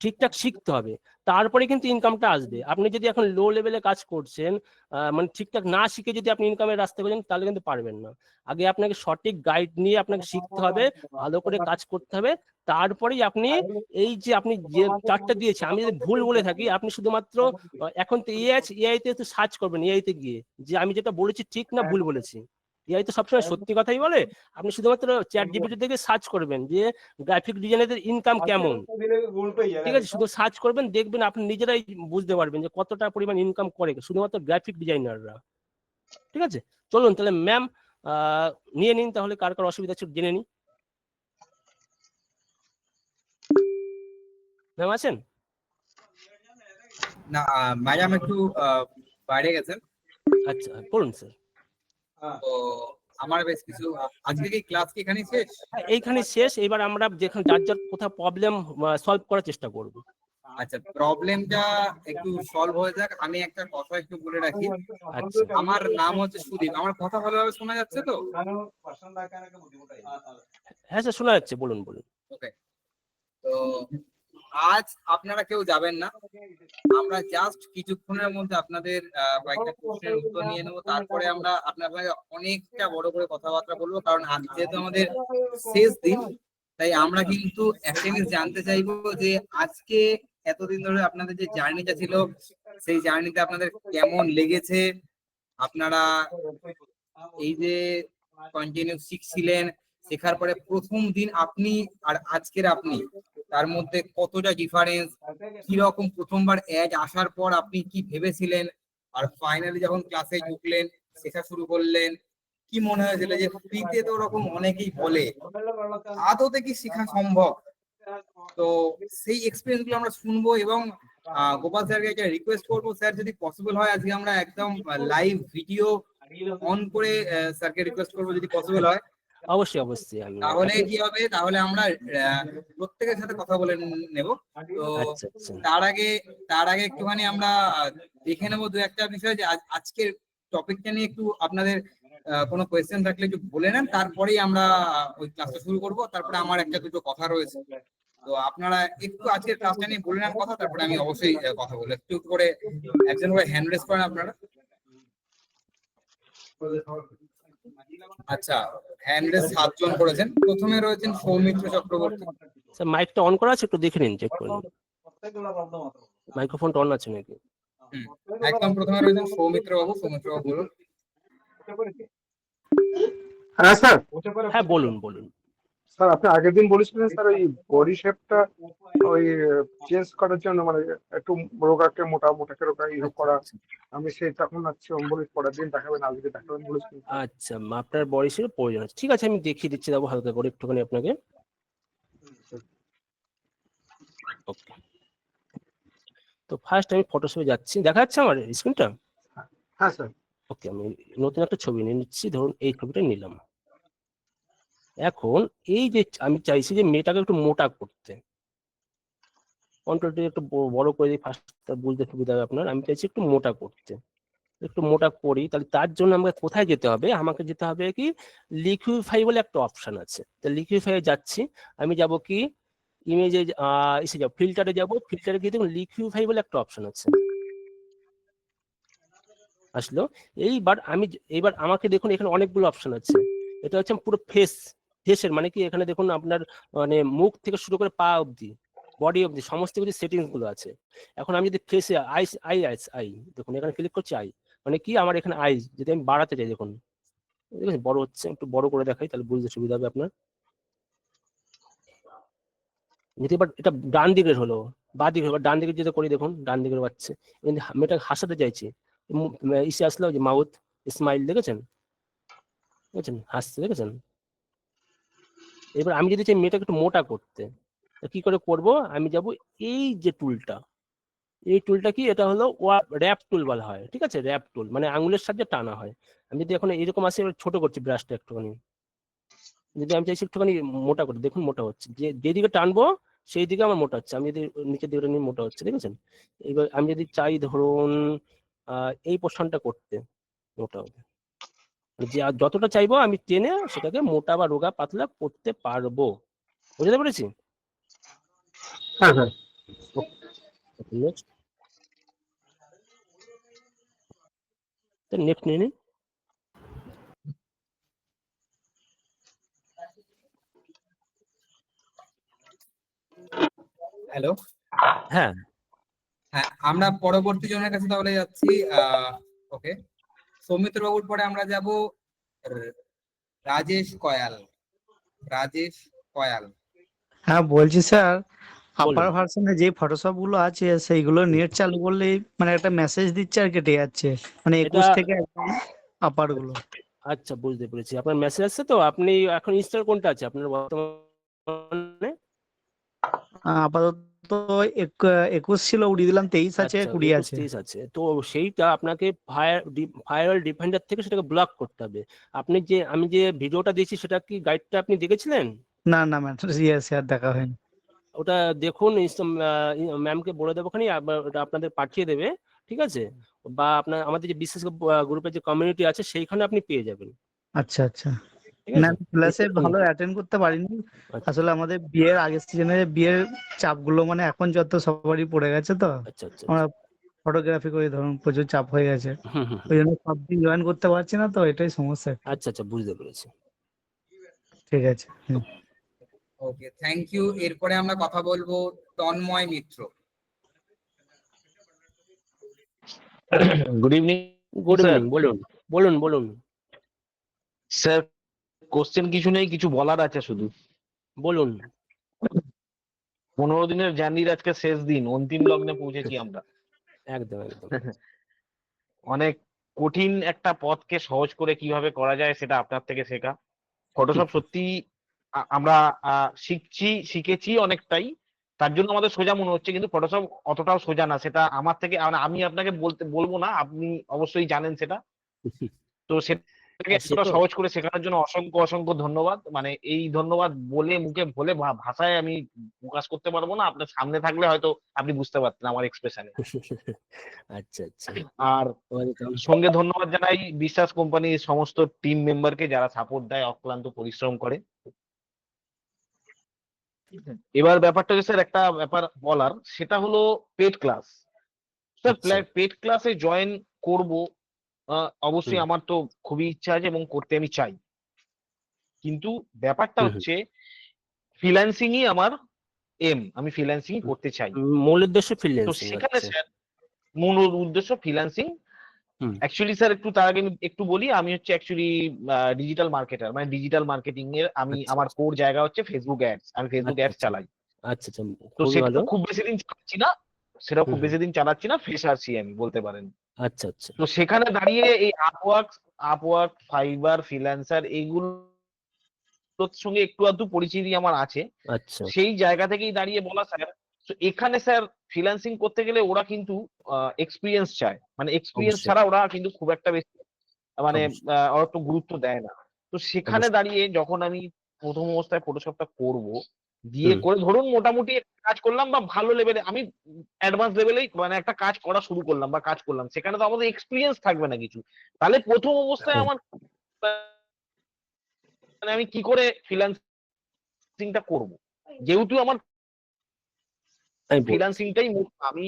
ঠিকঠাক শিখতে হবে, তারপরে কিন্তু ইনকামটা আসবে। আপনি যদি এখন লো লেভেলে কাজ করছেন, মানে ঠিকঠাক না শিখে যদি আপনি ইনকামের রাস্তা করেন তাহলে কিন্তু পারবেন না। আগে আপনাকে সঠিক গাইড নিয়ে আপনাকে শিখতে হবে, ভালো করে কাজ করতে হবে, তারপরেই আপনি এই যে আপনি যে চারটা দিয়েছে, আমি যদি ভুল বলে থাকি আপনি শুধুমাত্র এখন তো এআই আছে, এআই তে একটু সার্চ করবেন, এআই তে গিয়ে যে আমি যেটা বলেছি ঠিক না ভুল বলেছি। এআই তো সবসময় সত্যি কথাই বলে। আপনি শুধুমাত্র চ্যাট জিপিটি থেকে সার্চ করবেন যে গ্রাফিক ডিজাইনারদের ইনকাম কেমন, ঠিক আছে, শুধু সার্চ করবেন, দেখবেন আপনি নিজেরাই বুঝতে পারবেন যে কতটা পরিমাণ ইনকাম করে শুধুমাত্র গ্রাফিক ডিজাইনাররা, ঠিক আছে। চলুন তাহলে ম্যাম নিয়ে নিন, তাহলে কার কার অসুবিধা আছে জেনে নিন। ম্যাম আছেন? না ম্যাডাম একটু বাইরে গেছেন। আচ্ছা বলুন স্যার। তো আমার বেশ কিছু আজকে কি ক্লাস কি এখানেই শেষ? এইখানে শেষ, এবার আমরা যেখানে যার যার কোথাও প্রবলেম সলভ করার চেষ্টা করব। আচ্ছা, প্রবলেমটা একটু সলভ হয়ে যাক। আমি একটা কথা একটু বলে রাখি। আচ্ছা আমার নাম হচ্ছে সুদীপ। আমার কথা ভালোভাবে শোনা যাচ্ছে তো? হ্যাঁ স্যার শোনা যাচ্ছে, বলুন বলুন। ওকে। তো আজ আপনারা কেউ যাবেন না, আমরা জাস্ট কিছুক্ষণের মধ্যে আপনাদের কয়েকটা প্রশ্নের উত্তর নিয়ে নেবো, তারপরে আমরা আপনাদের অনেকটা বড় করে কথাবার্তা বলবো, কারণ আজ যেহেতু আমাদের শেষ দিন, তাই আমরা কিন্তু একটা জিনিস জানতে চাইবো যে আজকে এতদিন ধরে আপনাদের যে জার্নিটা ছিল, সেই জার্নিতে আপনাদের কেমন লেগেছে, আপনারা এই যে কন্টিনিউ শিখছিলেন, শেখার পরে প্রথম দিন আপনি আর আজকের আপনি, তার মধ্যে কতটা ডিফারেন্স, কিরকম প্রথমবার অ্যাড আসার পর আপনি কি ভেবেছিলেন, আর ফাইনালি যখন ক্লাসে ঢুকলেন, শেখা শুরু করলেন, কি মনে হয়েছিল যে ফ্রিতে তো ওরকম অনেকেই বলে, আদতে কি শেখা সম্ভব? তো সেই এক্সপিরিয়েন্স গুলো আমরা শুনবো, এবং গোপাল স্যারকে একটা রিকোয়েস্ট করবো, স্যার যদি পসিবল হয় আজকে আমরা একদম লাইভ ভিডিও অন করে স্যারকে রিকোয়েস্ট করবো যদি পসিবল হয়। অবশ্যই অবশ্যই তাহলে কি হবে, তাহলে আমরা প্রত্যেকের সাথে কথা বলে নেব। তো আচ্ছা আচ্ছা তার আগে একটুখানি আমরা দেখে নেবো দু একটা বিষয়, যে আজকের টপিকটা নিয়ে একটু আপনাদের কোনো কোয়েশ্চেন থাকলে একটু বলে নেন, তারপরেই আমরা ওই ক্লাসটা শুরু করব। তারপরে আমার একটা দুটো কথা রয়েছে, তো আপনারা একটু আজকের ক্লাসটা নিয়ে বলে নেন কথা, তারপরে আমি অবশ্যই কথা বলবো। একটু করে একজন করে হ্যান্ড রেজ করেন আপনারা। আচ্ছা, হ্যান্ড রেজ 7 জন করেছেন। প্রথমে রয়েছেন সৌমিত্র চক্রবর্তী। স্যার মাইকটা অন করা আছে, একটু দেখে নিন, চেক করে নিন মাইক্রোফোনটা অন আছে নাকি। একদম প্রথমে রয়েছেন সৌমিত্র বাবু। সৌমিত্র বাবু বলুন। হ্যাঁ স্যার। হ্যাঁ বলুন বলুন। স্যার আপনি আগের দিন বলেছিলেন স্যার ওই বডি শেপটা ওই চেঞ্জ করার জন্য, মানে একটু রোগাকে মোটা মোটাকে রোগা ইয়ে করা, আমি সেই তখন হচ্ছে অম্বলিক পরের দিন দেখাবেন, আজকে দেখাবেন বলেছিলেন। আচ্ছা আপনার বডি শেপের প্রয়োজন আছে, ঠিক আছে আমি দেখিয়ে দিচ্ছি, দেবো হালকা করে একটুখানি আপনাকে। ওকে, তো ফার্স্ট আমি ফটোশপে যাচ্ছি, দেখা যাচ্ছে আমার স্ক্রিনটা? হ্যাঁ স্যার। ওকে, আমি নতুন একটা ছবি নিয়ে নিচ্ছি, ধরুন এই ছবিটা নিলাম। এখন এই যে আমি চাইছি যে মেয়েটাকে একটু মোটা করতে, কন্ট্রোলটা একটু বড় করে দিই, ফার্স্টটা বুঝতে সুবিধা হবে আপনার। আমি চাইছি একটু মোটা করতে, একটু মোটা করি। তাহলে তার জন্য আমাকে কোথায় যেতে হবে? আমাকে যেতে হবে কি, লিকুইফাই বলে একটা অপশন আছে। তো লিকুইফাই যাচ্ছি, আমি যাব কি ইমেজে, এসে যাবো ফিল্টারে, যাব ফিল্টারে গিয়ে দেখুন লিকুইফাই বলে একটা অপশন আছে, আসলো। এইবার আমাকে দেখুন এখানে অনেকগুলো অপশন আছে। এটা হচ্ছে পুরো ফেসের, মানে কি এখানে দেখুন আপনার মানে মুখ থেকে শুরু করে পা অবধি, বডি অবধি সমস্ত কিছু সেটিংস গুলো আছে। এখন আমি যদি ফেসে আই দেখুন এখানে ক্লিক করছি, আই মানে কি আমার এখানে আই যদি আমি বাড়াতে চাই, দেখুন ঠিক আছে, বড় হচ্ছে, একটু বড় করে দেখাই তাহলে বুঝতে সুবিধা হবে আপনার। যদি এবার এটা ডান দিকের হলো, বা দিকে হলো, ডান দিকে যেটা করি দেখুন ডান দিকের পাচ্ছে। মেয়েটাকে হাসাতে চাইছি, ইসে আসলো যে মাউথ স্মাইল, দেখেছেন দেখেছেন হাসছে, দেখেছেন। এবার আমি যদি চাই মেয়েটাকে একটু মোটা করতে, তো কি করে করব? আমি যাব এই যে টুলটা, এই টুলটা কি, এটা হলো র্যাপ টুল বলা হয়, ঠিক আছে, র্যাপ টুল মানে আঙুলের সাহায্যে টানা হয়। আমি যদি এখন এরকম আসে, এবার ছোট করছি ব্রাশটা একটুখানি, যদি আমি চাইছি একটুখানি মোটা করতে, দেখুন মোটা হচ্ছে, যেদিকে টানবো সেই দিকে আমার মোটা হচ্ছে। আমি যদি নিচের দিকে নিয়ে মোটা হচ্ছে, দেখেছেন। এবার আমি যদি চাই ধরুন এই পোর্শনটা করতে মোটা হবে, মানে যে যতটা চাইবো আমি টেনে সেটাকে মোটা বা রোগা পাতলা করতে পারবো। বুঝতে পেরেছি? হ্যাঁ হ্যাঁ। নেক্সট, নেক্সট নিয়ে নিন। হ্যালো, হ্যাঁ হ্যাঁ আমরা পরবর্তী জনের কাছে তাহলে যাচ্ছি। ওকে, সৌমিত্র বাবুর পরে আমরা যাব রাজেশ কয়াল। রাজেশ কয়াল। হ্যাঁ বলছি স্যার, আপার বলুন। ভার্সনে যে ফটোশপ গুলো আছে সেইগুলো নেট চালু করলেই মানে একটা মেসেজ দিচ্ছে আর কেটে যাচ্ছে, মানে এটা 21 থেকে একদম আপার গুলো। আচ্ছা বুঝতে পেরেছি, আপনার মেসেজ আসছে। তো আপনি এখন ইনস্টল কোনটা আছে আপনার বর্তমানে? আপাতত 21 ছিল, উড়িয়ে দিলাম, 23 আছে, আচ্ছা 20 আছে। 21-23 আছে, তো সেইটা আপনাকে ফায়ারওয়াল ডিফেন্ডার থেকে সেটাকে ব্লক করতে হবে। আপনি যে আমি যে ভিডিওটা দিয়েছি সেটা কি গাইডটা আপনি দেখেছিলেন? না না ম্যাম, ইয়ে স্যার দেখা হয়নি। ওটা দেখুন, ম্যামকে বলে দেবো খানি, ওটা আপনাদের পাঠিয়ে দেবে, ঠিক আছে। বা আপনার আমাদের যে বিশেষ গ্রুপের যে কমিউনিটি আছে সেইখানে আপনি পেয়ে যাবেন, আচ্ছা আচ্ছা। ঠিক না আছে। ক্লাসে দেখুন। ভালো অ্যাটেন্ড করতে পারিনি, আচ্ছা আসলে আমাদের বিয়ের আগের সিজনে বিয়ের চাপগুলো মানে এখন যত সবারই পড়ে গেছে, তো আচ্ছা আচ্ছা আমরা ফটোগ্রাফি করে ধরুন প্রচুর চাপ হয়ে গেছে, হুম হুম ওই জন্য সব দিন জয়েন করতে পারছি না, তো এটাই সমস্যা একটু। আচ্ছা আচ্ছা বুঝতে পেরেছি। ঠিক আছে, হুম। ওকে, থ্যাংক ইউ। এরপরে আমরা কথা বলবো Tanmoy Mitra. Good evening good sir. Evening, বলুন বলুন বলুন স্যার কোশ্চেন কিছু নেই, কিছু বলার আছে শুধু। বলুন। 15 দিনের জার্নির আজকে শেষ দিন, অন্তিম লগ্নে পৌঁছেছি আমরা। একদম একদম। অনেক কঠিন একটা পথকে সহজ করে কিভাবে করা যায় সেটা আপনার থেকে শেখা। ফটোশপ সত্যি আমরা শিখেছি অনেকটাই, তার জন্য আমাদের সোজা মনে হচ্ছে, কিন্তু ফটোশপ অতটাও সোজা না। সেটা আমার থেকে আমি আপনাকে বলবো না, আপনি অবশ্যই জানেন সেটা। তো সেটাকে সে এতটা তো সহজ করে শেখানোর জন্য অসংখ্য অসংখ্য ধন্যবাদ। মানে এই ধন্যবাদ বলে মুখে বলে ভাষায় আমি প্রকাশ করতে পারবো না। আপনার সামনে থাকলে হয়তো আপনি বুঝতে পারতেন আমার এক্সপ্রেশনে। আচ্ছা আচ্ছা, আর সঙ্গে ধন্যবাদ জানাই বিশ্বাস কোম্পানির সমস্ত টিম মেম্বারকে, যারা সাপোর্ট দেয়, অক্লান্ত পরিশ্রম করে। এবার ব্যাপারটা হচ্ছে স্যার, একটা ব্যাপার বলার, সেটা হলো পেড ক্লাস। স্যার আচ্ছা পেড ক্লাসে জয়েন করব, অবশ্যই হুম আমার তো খুবই ইচ্ছা আছে এবং করতে আমি চাই, কিন্তু ব্যাপারটা হুম হচ্ছে ফ্রিল্যান্সিংই আমার আমি ফ্রিল্যান্সিং করতে চাই। মূল উদ্দেশ্য তো ফ্রিল্যান্সিং। সেখানে আচ্ছা স্যার মূল উদ্দেশ্য ফ্রিল্যান্সিং। হুম অ্যাকচুয়ালি স্যার একটু তার আগে আমি একটু বলি, আমি হচ্ছে অ্যাকচুয়ালি ডিজিটাল মার্কেটার, মানে ডিজিটাল মার্কেটিং এর আমি আচ্ছা আমার কোর জায়গা হচ্ছে ফেসবুক অ্যাডস, আমি ফেসবুক আচ্ছা অ্যাডস আচ্ছা চালাই। আচ্ছা আচ্ছা, তো খুবই সেটা ভালো। খুব বেশি দিন চালাচ্ছি না, সেটাও হুম খুব হুম বেশি দিন চালাচ্ছি না, ফ্রেশারছি আমি বলতে পারেন। আচ্ছা আচ্ছা তো সেখানে দাঁড়িয়ে এই আপওয়ার্ক ফাইবার ফ্রিল্যান্সার এইগুলোর সঙ্গে একটু আধটু পরিচিতি আমার আছে। আচ্ছা সেই জায়গা থেকেই দাঁড়িয়ে বলা স্যার, এখানে স্যার ফ্রিল্যান্সিং করতে গেলে ওরা কিন্তু এক্সপিরিয়েন্স চায়, মানে এক্সপিরিয়েন্স অবশ্যই ছাড়া ওরা কিন্তু খুব একটা বেশি মানে অবশ্যই ওরা একটু গুরুত্ব দেয় না। তো সেখানে অবশ্যই। দাঁড়িয়ে যখন আমি প্রথম অবস্থায় ফটোশপটা করব, দিয়ে হুম। করে ধরুন মোটামুটি একটা কাজ করলাম বা ভালো লেভেলে আমি অ্যাডভান্স লেভেলেই মানে একটা কাজ করা শুরু করলাম বা কাজ করলাম, সেখানে তো আমাদের এক্সপিরিয়েন্স থাকবে না কিছু। তাহলে প্রথম অবস্থায় হ্যাঁ। আমার মানে আমি কি করে ফ্রিল্যান্সিংটা করব, যেহেতু আমার আমি বল- ফ্রিল্যান্সিংটাই আমি আমি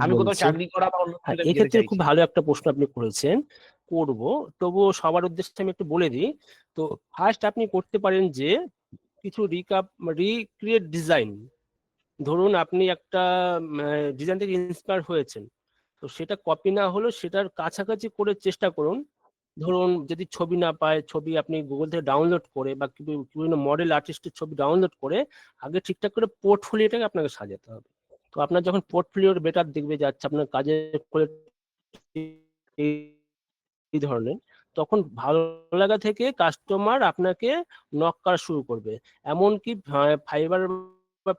আমি কোথাও বলছি, চাকরি করা বা অন্য হ্যাঁ কিছুতে আমি যেতে এক্ষেত্রে খুব চাইছি না। ভালো একটা প্রশ্ন আপনি করেছেন। করব, তবুও সবার উদ্দেশ্যে আমি একটু বলে দিই। তো ফার্স্ট আপনি করতে পারেন যে কিছু রিক্রিয়েট ডিজাইন। ধরুন আপনি একটা ডিজাইন থেকে ইন্সপায়ার হয়েছেন, তো সেটা কপি না হলেও সেটার কাছাকাছি করে চেষ্টা করুন। ধরুন যদি ছবি না পায়, ছবি আপনি গুগল থেকে ডাউনলোড করে বা বিভিন্ন মডেল আর্টিস্টের ছবি ডাউনলোড করে আগে ঠিকঠাক করে পোর্টফোলিওটাকে আপনাকে সাজাতে হবে। তো আপনার যখন পোর্টফোলিওর বেটার দেখবে যাচ্ছে আপনার কাজের এই এই ধরনের, তখন ভালো লাগা থেকে কাস্টমার আপনাকে নক করা শুরু করবে। এমনকি ফাইবার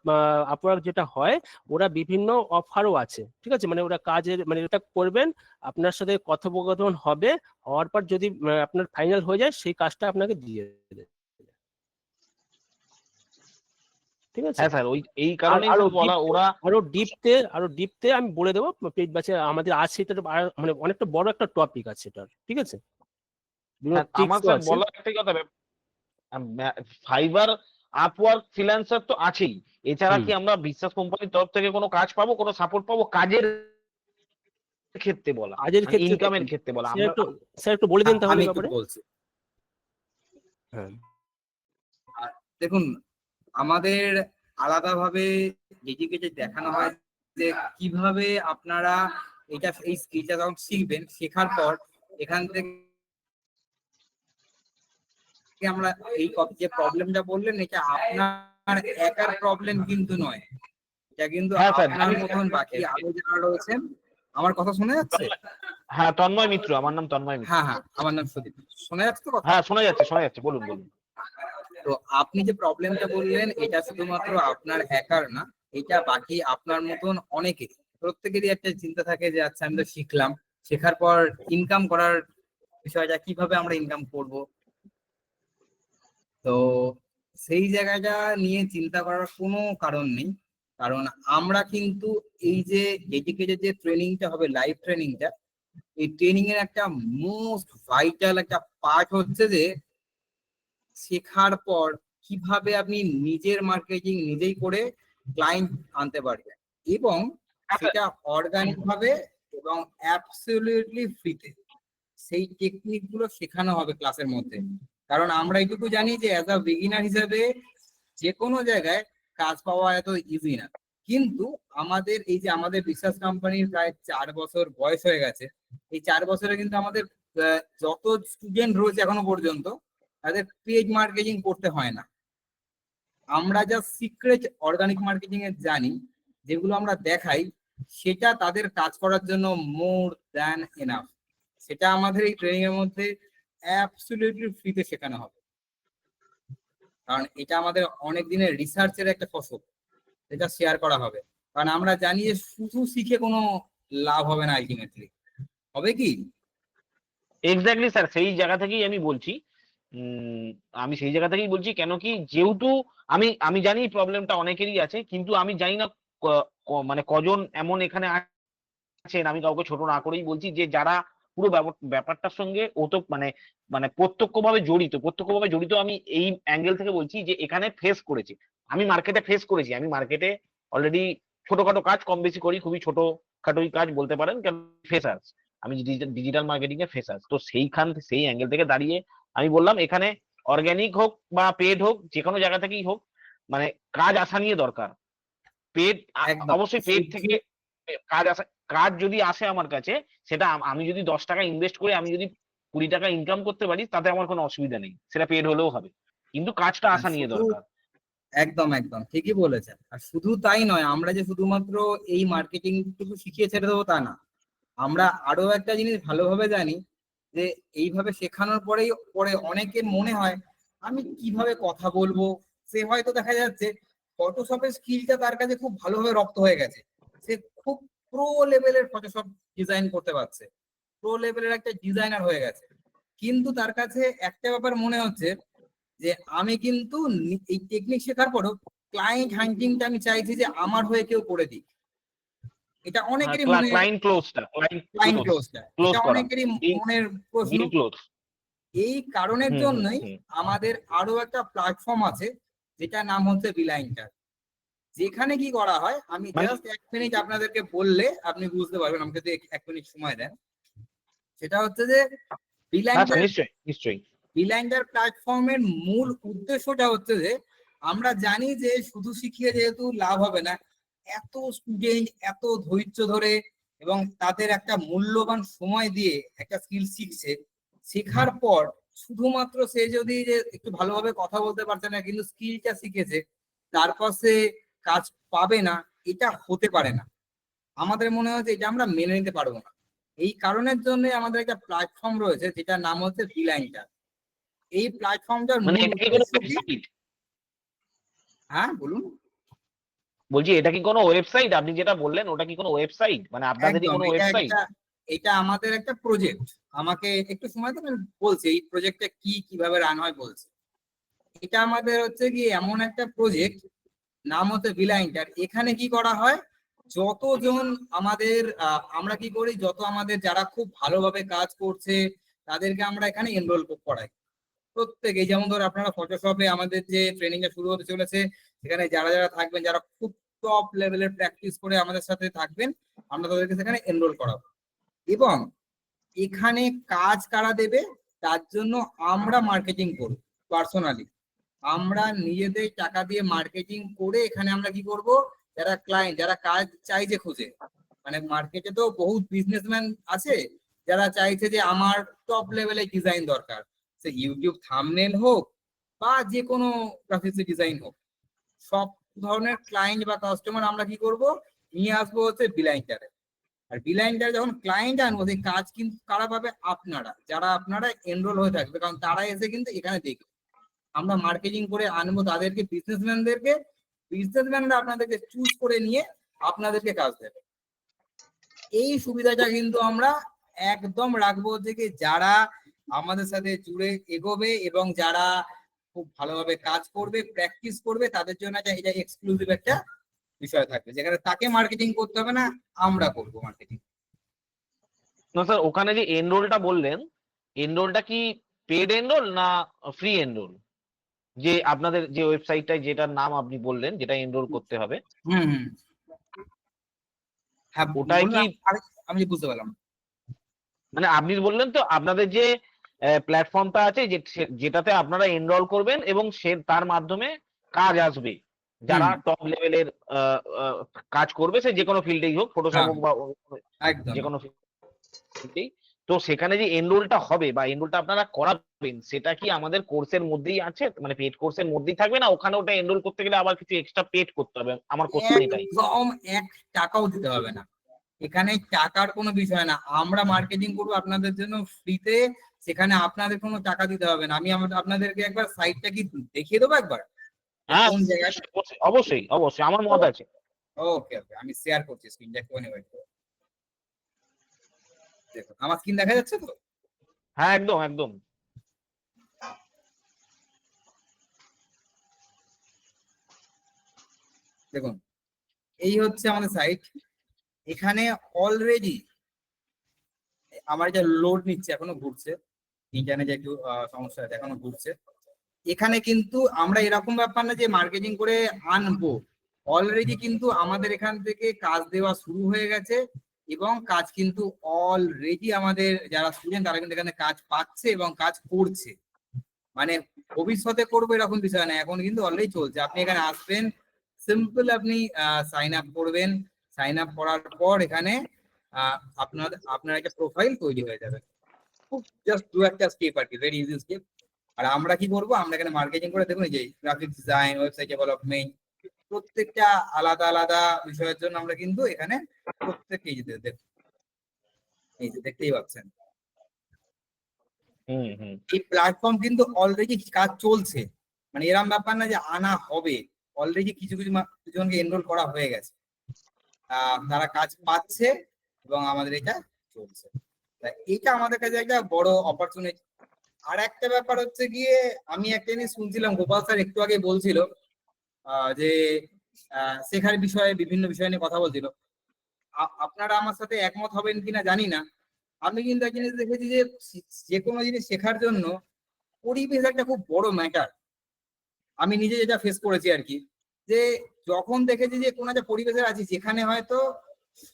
বা আপওয়ার্ক যেটা হয়, ওরা বিভিন্ন অফারও আছে, ঠিক আছে, মানে ওরা কাজের মানে এটা করবেন, আপনার সাথে কথোপকথন হবে, হওয়ার পর যদি আপনার ফাইনাল হয়ে যায় সেই কাজটা আপনাকে দিয়ে দেবে, ঠিক আছে। হ্যাঁ স্যার, ওই এই আর কারণেই আরো স্যার বলা, ডিপ ওরা আরো ডিপতে আমি বলে দেবো পেজ ব্যাচে আমাদের আছে, এটা মানে অনেকটা বড় একটা টপিক আছে এটার, ঠিক আছে, বিভিন্ন হ্যাঁ, আমার ট্রিক্সও স্যার আছে। বলার একটাই কথা, ফাইবার, আপওয়ার্ক, ফ্রিল্যান্সার তো আছেই, এছাড়া হুম। কি আমরা বিশ্বাস কোম্পানির তরফ থেকে কোনো কাজ পাবো, কোনো সাপোর্ট পাবো কাজের ক্ষেত্রে বলা, কাজের মানে ক্ষেত্রে ইনকামের ক্ষেত্রে বলা স্যার আমরা। একটু বলে দিন তাহলে আমি এই একটু ব্যাপারে। বলছি। হ্যাঁ। দেখুন, আমাদের আলাদাভাবে ডেডিকেটেড দেখানো হয় যে কিভাবে আপনারা এই স্কিলটা যখন শিখবেন, শেখার পর এখান থেকে আমরা এই যে প্রবলেমটা বললেন, এটা আপনার একার প্রবলেম কিন্তু নয়, এটা কিন্তু হ্যাঁ স্যার, আপনার জানি মতন বাকি আরো যারা রয়েছেন। আমার কথা শোনা যাচ্ছে? হ্যাঁ, তন্ময় মিত্র, আমার নাম তন্ময় মিত্র। হ্যাঁ হ্যাঁ, আমার নাম সুদীপ। শোনা যাচ্ছে তো কথা? হ্যাঁ, শোনা যাচ্ছে, বলুন বলুন। তো আপনি যে প্রবলেমটা বললেন, এটা শুধুমাত্র আপনার একার না, এটা বাকি আপনার মতন অনেকের, প্রত্যেকেরই একটা চিন্তা থাকে যে আচ্ছা আমি তো শিখলাম, শেখার পর ইনকাম করার বিষয়টা কিভাবে আমরা ইনকাম করব। তো সেই জায়গাটা নিয়ে চিন্তা করার কোনো কারণ নেই, কারণ আমরা কিন্তু এই যে ডেডিকেটেড যে ট্রেনিংটা হবে, লাইভ ট্রেনিংটা, এই ট্রেনিং এর একটা মোস্ট ভাইটাল একটা পার্ট হচ্ছে যে শেখার পর কিভাবে আপনি নিজের মার্কেটিং নিজেই করে ক্লায়েন্ট আনতে পারবেন, এবং সেটা অর্গানিক ভাবে এবং অ্যাবসলিউটলি ফ্রিতে। সেই টেকনিক গুলো শেখানো হবে ক্লাসের মধ্যে। কারণ আমরা এইটুকু জানি যে অ্যাজ আ বিগিনার হিসেবে যে কোনো জায়গায় কাজ পাওয়া এত ইজি না। কিন্তু আমাদের এই যে আমাদের বিশ্বাস কোম্পানির প্রায় 4 বছর বয়স হয়ে গেছে, এই 4 বছরে কিন্তু আমাদের যত স্টুডেন্ট রয়েছে এখনো পর্যন্ত, তাদের পেজ মার্কেটিং করতে হয় না। আমরা যা সিক্রেট অর্গানিক মার্কেটিং এর জানি, যেগুলো আমরা দেখাই, সেটা তাদের কাজ করার জন্য মোর দ্যান এনাফ। সেটা আমাদের এই ট্রেনিং এর মধ্যে অ্যাবসলিউটলি ফ্রিতে শেখানো হবে, কারণ এটা আমাদের অনেক দিনের রিসার্চের একটা ফসল, এটা শেয়ার করা হবে। কারণ আমরা জানি যে শুধু শিখে কোনো লাভ হবে না, আলটিমেটলি হবে কি। এক্স্যাক্টলি স্যার, সেই জায়গা থেকেই আমি বলছি। আমি সেই জায়গা থেকেই বলছি, কেন কি, যেহেতু আমি জানি প্রবলেমটা অনেকেরই আছে, কিন্তু আমি জানি না মানে কজন এমন এখানে আছেন, আমি কাউকে ছোট না করেই বলছি, যে যারা পুরো ব্যাপারটার সঙ্গে ওতো মানে মানে প্রত্যক্ষভাবে জড়িত। আমি এই অ্যাঙ্গেল থেকে বলছি যে এখানে ফেস করেছি, আমি মার্কেটে অলরেডি ছোটখাটো কাজ কম বেশি করি, খুবই ছোটখাটোই কাজ বলতে পারেন, কেন ফেসার্স, আমি ডিজিটাল মার্কেটিং এ ফেসার্স। তো সেই অ্যাঙ্গেল থেকে দাঁড়িয়ে আমি বললাম, এখানে অর্গানিক হোক বা পেড হোক, যে কোনো জায়গা থেকেই হোক, মানে কাজ আসা নিয়ে দরকার। পেড, একদম অবশ্যই পেড থেকে কাজ যদি আসে আমার কাছে, সেটা আমি যদি 10 টাকা ইনভেস্ট করে আমি যদি 20 টাকা ইনকাম করতে পারি, তাতে আমার কোনো অসুবিধা নেই, সেটা পেড হলেও হবে, কিন্তু কাজটা আসা নিয়ে শুধু দরকার। একদম একদম ঠিকই বলেছেন। আর শুধু তাই নয়, আমরা যে শুধুমাত্র এই মার্কেটিং টুকু শিখিয়ে ছেড়ে দেবো তা না, আমরা আরো একটা জিনিস ভালোভাবে জানি, যে এইভাবে শেখানোর পরে অনেকের মনে হয় আমি কিভাবে কথা বলবো। সে হয়তো দেখা যাচ্ছে ফটোশপের স্কিলটা তার কাছে খুব ভালোভাবে রপ্ত হয়ে গেছে, সে খুব প্রো লেভেলের ফটোশপ ডিজাইন করতে পারছে, প্রো লেভেলের একটা ডিজাইনার হয়ে গেছে, কিন্তু তার কাছে একটা ব্যাপার মনে হচ্ছে যে আমি কিন্তু এই টেকনিক শেখার পরও ক্লায়েন্ট হান্টিংটা আমি চাইছি যে আমার হয়ে কেউ করে দিক। এটা অনেকেরই মনে, ক্লায়েন্ট ক্লোজটা ক্লায়েন্ট ক্লোজটা ক্লোজ এটা করা, অনেকেরই মনের প্রশ্ন। Deal close. এই কারণের জন্যই আমাদের আরো একটা প্ল্যাটফর্ম আছে যেটার নাম হচ্ছে বিলাইন্টার, যেখানে কি করা হয় আমি জাস্ট 1 মিনিট আপনাদেরকে বললে আপনি বুঝতে পারবেন, আমাকে যদি 1 মিনিট সময় দেন। সেটা হচ্ছে যে আচ্ছা, নিশ্চয়ই নিশ্চয়ই। বিলাইন্টার প্ল্যাটফর্মের মূল উদ্দেশ্যটা হচ্ছে যে আমরা জানি যে শুধু শিখিয়ে যেহেতু লাভ হবে না, এত স্টুডেন্ট এত ধৈর্য ধরে এবং তাদের একটা মূল্যবান সময় দিয়ে একটা স্কিল শিখছে, শেখার পর শুধুমাত্র সে যদি যে একটু ভালোভাবে কথা বলতে পারছে না কিন্তু স্কিলটা শিখেছে তারপর সে কাজ পাবে না, এটা হতে পারে না। আমাদের মনে হয় যে এটা আমরা মেনে নিতে পারবো না। এই কারণের জন্য আমাদের একটা প্ল্যাটফর্ম রয়েছে যেটার নাম হচ্ছে বিলাইন্টার। এই প্ল্যাটফর্মটার মানে মূল এটা কি কোনো উদ্দেশ্য কি? ওয়েবসাইট? হ্যাঁ বলুন। বলছি এটা কি কোনো ওয়েবসাইট? আপনি যেটা বললেন ওটা কি কোনো ওয়েবসাইট, মানে আপনাদেরই একদম, কোনো এটা ওয়েবসাইট? এটা আমাদের একটা প্রজেক্ট। আমাকে একটু সময় দেন, আমি বলছি এই প্রজেক্টটা কি কিভাবে রান হয় বলছি। এটা আমাদের হচ্ছে কি এমন একটা প্রজেক্ট, নাম হচ্ছে বিলাইন্টার। এখানে কি করা হয়, যতজন আমাদের আমরা কি করি, যত আমাদের যারা খুব ভালোভাবে কাজ করছে তাদেরকে আমরা এখানে এনরোল করাই প্রত্যেকে। যেমন ধর আপনারা ফটোশপে আমাদের যে ট্রেনিংটা শুরু হতে চলেছে, সেখানে যারা যারা থাকবেন, যারা খুব টপ লেভেলের প্র্যাকটিস করে আমাদের সাথে থাকবেন, আমরা তাদেরকে সেখানে এনরোল করাবো। এবং এখানে কাজ কারা দেবে তার জন্য আমরা মার্কেটিং করব পার্সোনালি। আমরা নিজেদের টাকা দিয়ে মার্কেটিং করে এখানে আমরা কি করব, যারা ক্লায়েন্ট যারা কাজ চাইছে খুঁজে, মানে মার্কেটে তো বহুত বিজনেসম্যান আছে যারা চাইছে যে আমার টপ লেভেলের ডিজাইন দরকার, সে ইউটিউব থাম্বনেল হোক বা যে কোনো গ্রাফিক্স ডিজাইন হোক, সব ধরনের ক্লায়েন্ট বা কাস্টমার আমরা কি করব নিয়ে আসবো হচ্ছে বিলাইন্টারে। আর বিলাইন্টার যখন ক্লায়েন্ট আনবো সেই কাজ কিন্তু কারা পাবে, আপনারা যারা আপনারা এনরোল হয়ে থাকবে, কারণ তারা এসে কিন্তু এখানে দেখবে। আমরা মার্কেটিং করে আনবো তাদেরকে, বিজনেসম্যানদেরকে, বিজনেসম্যানরা আপনাদেরকে চুজ করে নিয়ে আপনাদেরকে কাজ দেবে। এই সুবিধাটা কিন্তু আমরা একদম রাখবো থেকে যারা আমাদের সাথে জুড়ে এগোবে এবং যারা খুব ভালোভাবে কাজ করবে প্র্যাকটিস করবে তাদের জন্য এটা এক্সক্লুসিভ একটা বিষয় থাকবে, যেখানে তাকে মার্কেটিং করতে হবে না, আমরা করবো মার্কেটিং। না স্যার, ওখানে যে এনরোলটা বললেন, এনরোলটা কি পেড এনরোল না ফ্রি এনরোল? যে আপনাদের যে ওয়েবসাইটটায় যেটার নাম আপনি বললেন, যেটা এনরোল করতে হবে, হুম, হ্যাঁ ওটাই কি? আমি বুঝতে পারলাম। মানে আপনি বললেন তো আপনাদের যে প্ল্যাটফর্মটা আছে যেটাতে আপনারা এনরোল করবেন এবং সে তার মাধ্যমে কাজ আসবে, যারা টপ লেভেলের কাজ করবে, সে যে কোনো ফিল্ডেই হোক, ফটোশপ হোক বা একদম যে কোনো ফিল্ডেই। তো সেখানে যে এনরোলটা হবে বা এনরোলটা আপনারা করাবেন, সেটা কি আমাদের কোর্সের মধ্যেই আছে, মানে পেড কোর্সের মধ্যেই থাকবে, না ওখানে ওটা এনরোল করতে গেলে আবার কিছু এক্সট্রা পেড করতে হবে? আমার কোশ্চেন এটাই। একদম 1 টাকাও দিতে হবে না, এখানে টাকার কোনো বিষয় না। আমরা মার্কেটিং করবো আপনাদের জন্য ফ্রিতে, সেখানে আপনাদের কোনো টাকা দিতে হবে না। আমি আপনাদেরকে একবার সাইটটা কি দেখিয়ে দেবো একবার, হ্যাঁ কোন জায়গায়? অবশ্যই অবশ্যই, আমার মত আছে। ওকে ওকে, আমি শেয়ার করছি স্ক্রিনটা, একটুখানি ওয়েট করুন। দেখুন আমার স্ক্রিন দেখা যাচ্ছে তো? হ্যাঁ একদম একদম। দেখুন এই হচ্ছে আমাদের সাইট। এখানে অলরেডি আমার এটা লোড নিচ্ছে, এখনো ঘুরছে, ইন্টারনেটে একটু সমস্যা আছে, এখনো ঘুরছে। এখানে কিন্তু আমরা এরকম ব্যাপার না যে মার্কেটিং করে আনবো, অলরেডি কিন্তু আমাদের এখান থেকে কাজ দেওয়া শুরু হয়ে গেছে এবং কাজ কিন্তু অলরেডি আমাদের যারা স্টুডেন্ট তারা কিন্তু এখানে কাজ পাচ্ছে এবং কাজ করছে। মানে ভবিষ্যতে করবো এরকম বিষয় না, এখন কিন্তু অলরেডি চলছে। আপনি এখানে আসবেন, সিম্পল আপনি সাইন আপ করবেন, সাইন আপ করার পর এখানে আপনার একটা প্রোফাইল তৈরি হয়ে যাবে। খুব জাস্ট 2-1টা স্টেপ আর কি, ভেরি ইজি স্টেপ। আর আমরা কি করবো, আমরা এখানে মার্কেটিং করে দেখুন, যে গ্রাফিক ডিজাইন, ওয়েবসাইট ডেভেলপমেন্ট, প্রত্যেকটা আলাদা আলাদা বিষয়ের জন্য আমরা কিন্তু এখানে প্রত্যেকটা এই যে দেখুন, এই যে দেখতেই পাচ্ছেন এই প্ল্যাটফর্ম কিন্তু অলরেডি কাজ চলছে। মানে এরকম ব্যাপার না যে আনা হবে, অলরেডি কিছু জনকে এনরোল করা হয়ে গেছে, তারা কাজ পাচ্ছে এবং আমাদের এটা চলছে। এটা আমাদের কাছে একটা বড় অপরচুনিটি। আর একটা ব্যাপার হচ্ছে গিয়ে, আমি একটা জিনিস শুনছিলাম, গোপাল স্যার একটু আগে বলছিল যে শেখার বিষয়ে বিভিন্ন বিষয় নিয়ে কথা বলছিল। আপনারা আমার সাথে একমত হবেন কিনা জানি না। আমি কিন্তু একটা জিনিস দেখেছি যে যে কোনো জিনিস শেখার জন্য পরিবেশ একটা খুব বড় ম্যাটার। আমি নিজে যেটা ফেস করেছি আর কি, যে যখন দেখেছি যে কোনো একটা পরিবেশে আছি যেখানে হয়তো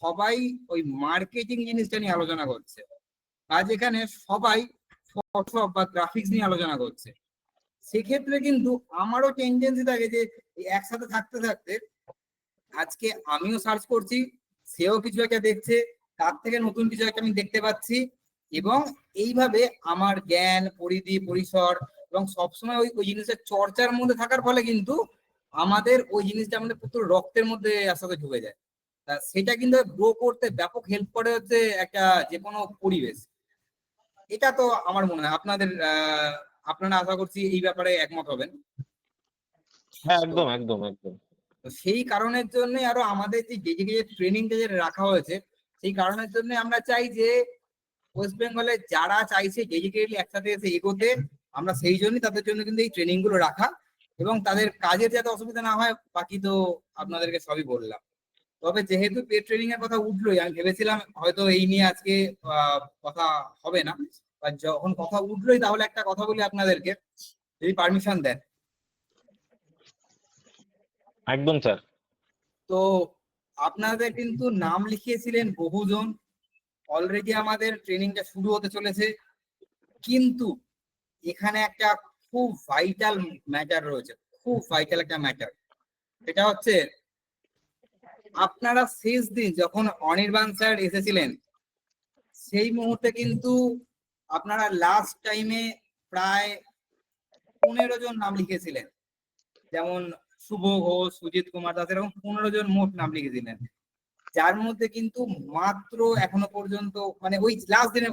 সবাই ওই মার্কেটিং জিনিসটা নিয়ে আলোচনা করছে, আর যেখানে সবাই ফটোশপ বা গ্রাফিক্স নিয়ে আলোচনা করছে, সেক্ষেত্রে কিন্তু আমারও টেন্ডেন্সি থাকে যে এই একসাথে থাকতে থাকতে আজকে আমিও সার্চ করছি, সেও কিছু একটা দেখছে, তার থেকে নতুন কিছু একটা আমি দেখতে পাচ্ছি, এবং এইভাবে আমার জ্ঞান পরিধি পরিসর এবং সবসময় ওই ওই জিনিসের চর্চার মধ্যে থাকার ফলে কিন্তু আমাদের ওই জিনিসটা আমাদের পুরো রক্তের মধ্যে আস্তে ঢুকে যায়। তা সেটা কিন্তু গ্রো করতে ব্যাপক হেল্প করে হচ্ছে একটা যে কোনো পরিবেশ। এটা তো আমার মনে হয় আপনাদের আপনারা আশা করছি এই ব্যাপারে একমত হবেন। হ্যাঁ, একদম একদম একদম। তো সেই কারণের জন্য আরো আমাদের যে ডেডিকেটেড ট্রেনিংটা যে রাখা হয়েছে, সেই কারণের জন্য আমরা চাই যে ওয়েস্ট বেঙ্গলে যারা চাইছে ডেডিকেটলি একসাথে এসে এগোতে, আমরা সেই জন্যই তাদের জন্য কিন্তু এই ট্রেনিং গুলো রাখা, এবং তাদের কাজের যাতে অসুবিধা না হয়, বাকি তো আপনাদেরকে সবই বললাম। তবে যেহেতু পেড ট্রেনিং এর কথা উঠলোই, আমি ভেবেছিলাম হয়তো এই নিয়ে আজকে কথা হবে না, বা যখন কথা উঠলোই তাহলে একটা কথা বলি আপনাদেরকে, যদি পারমিশন দেন। একদম স্যার। তো আপনাদের কিন্তু নাম লিখিয়েছিলেন বহুজন, অলরেডি আমাদের ট্রেনিংটা শুরু হতে চলেছে, কিন্তু এখানে একটা খুব ভাইটাল ম্যাটার রয়েছে, খুব ভাইটাল একটা ম্যাটার। সেটা হচ্ছে আপনারা শেষ দিন যখন অনির্বাণ স্যার এসেছিলেন, সেই মুহূর্তে কিন্তু আপনারা লাস্ট টাইমে প্রায় 15 জন নাম লিখেছিলেন, যেমন শুভ ঘোষ, সুজিত কুমার দাস, এরকম 15 জন মোট নাম লিখেছিলেন, যার মধ্যে কিন্তু মাত্র এখনো পর্যন্ত মানে ওই লাস্ট দিনের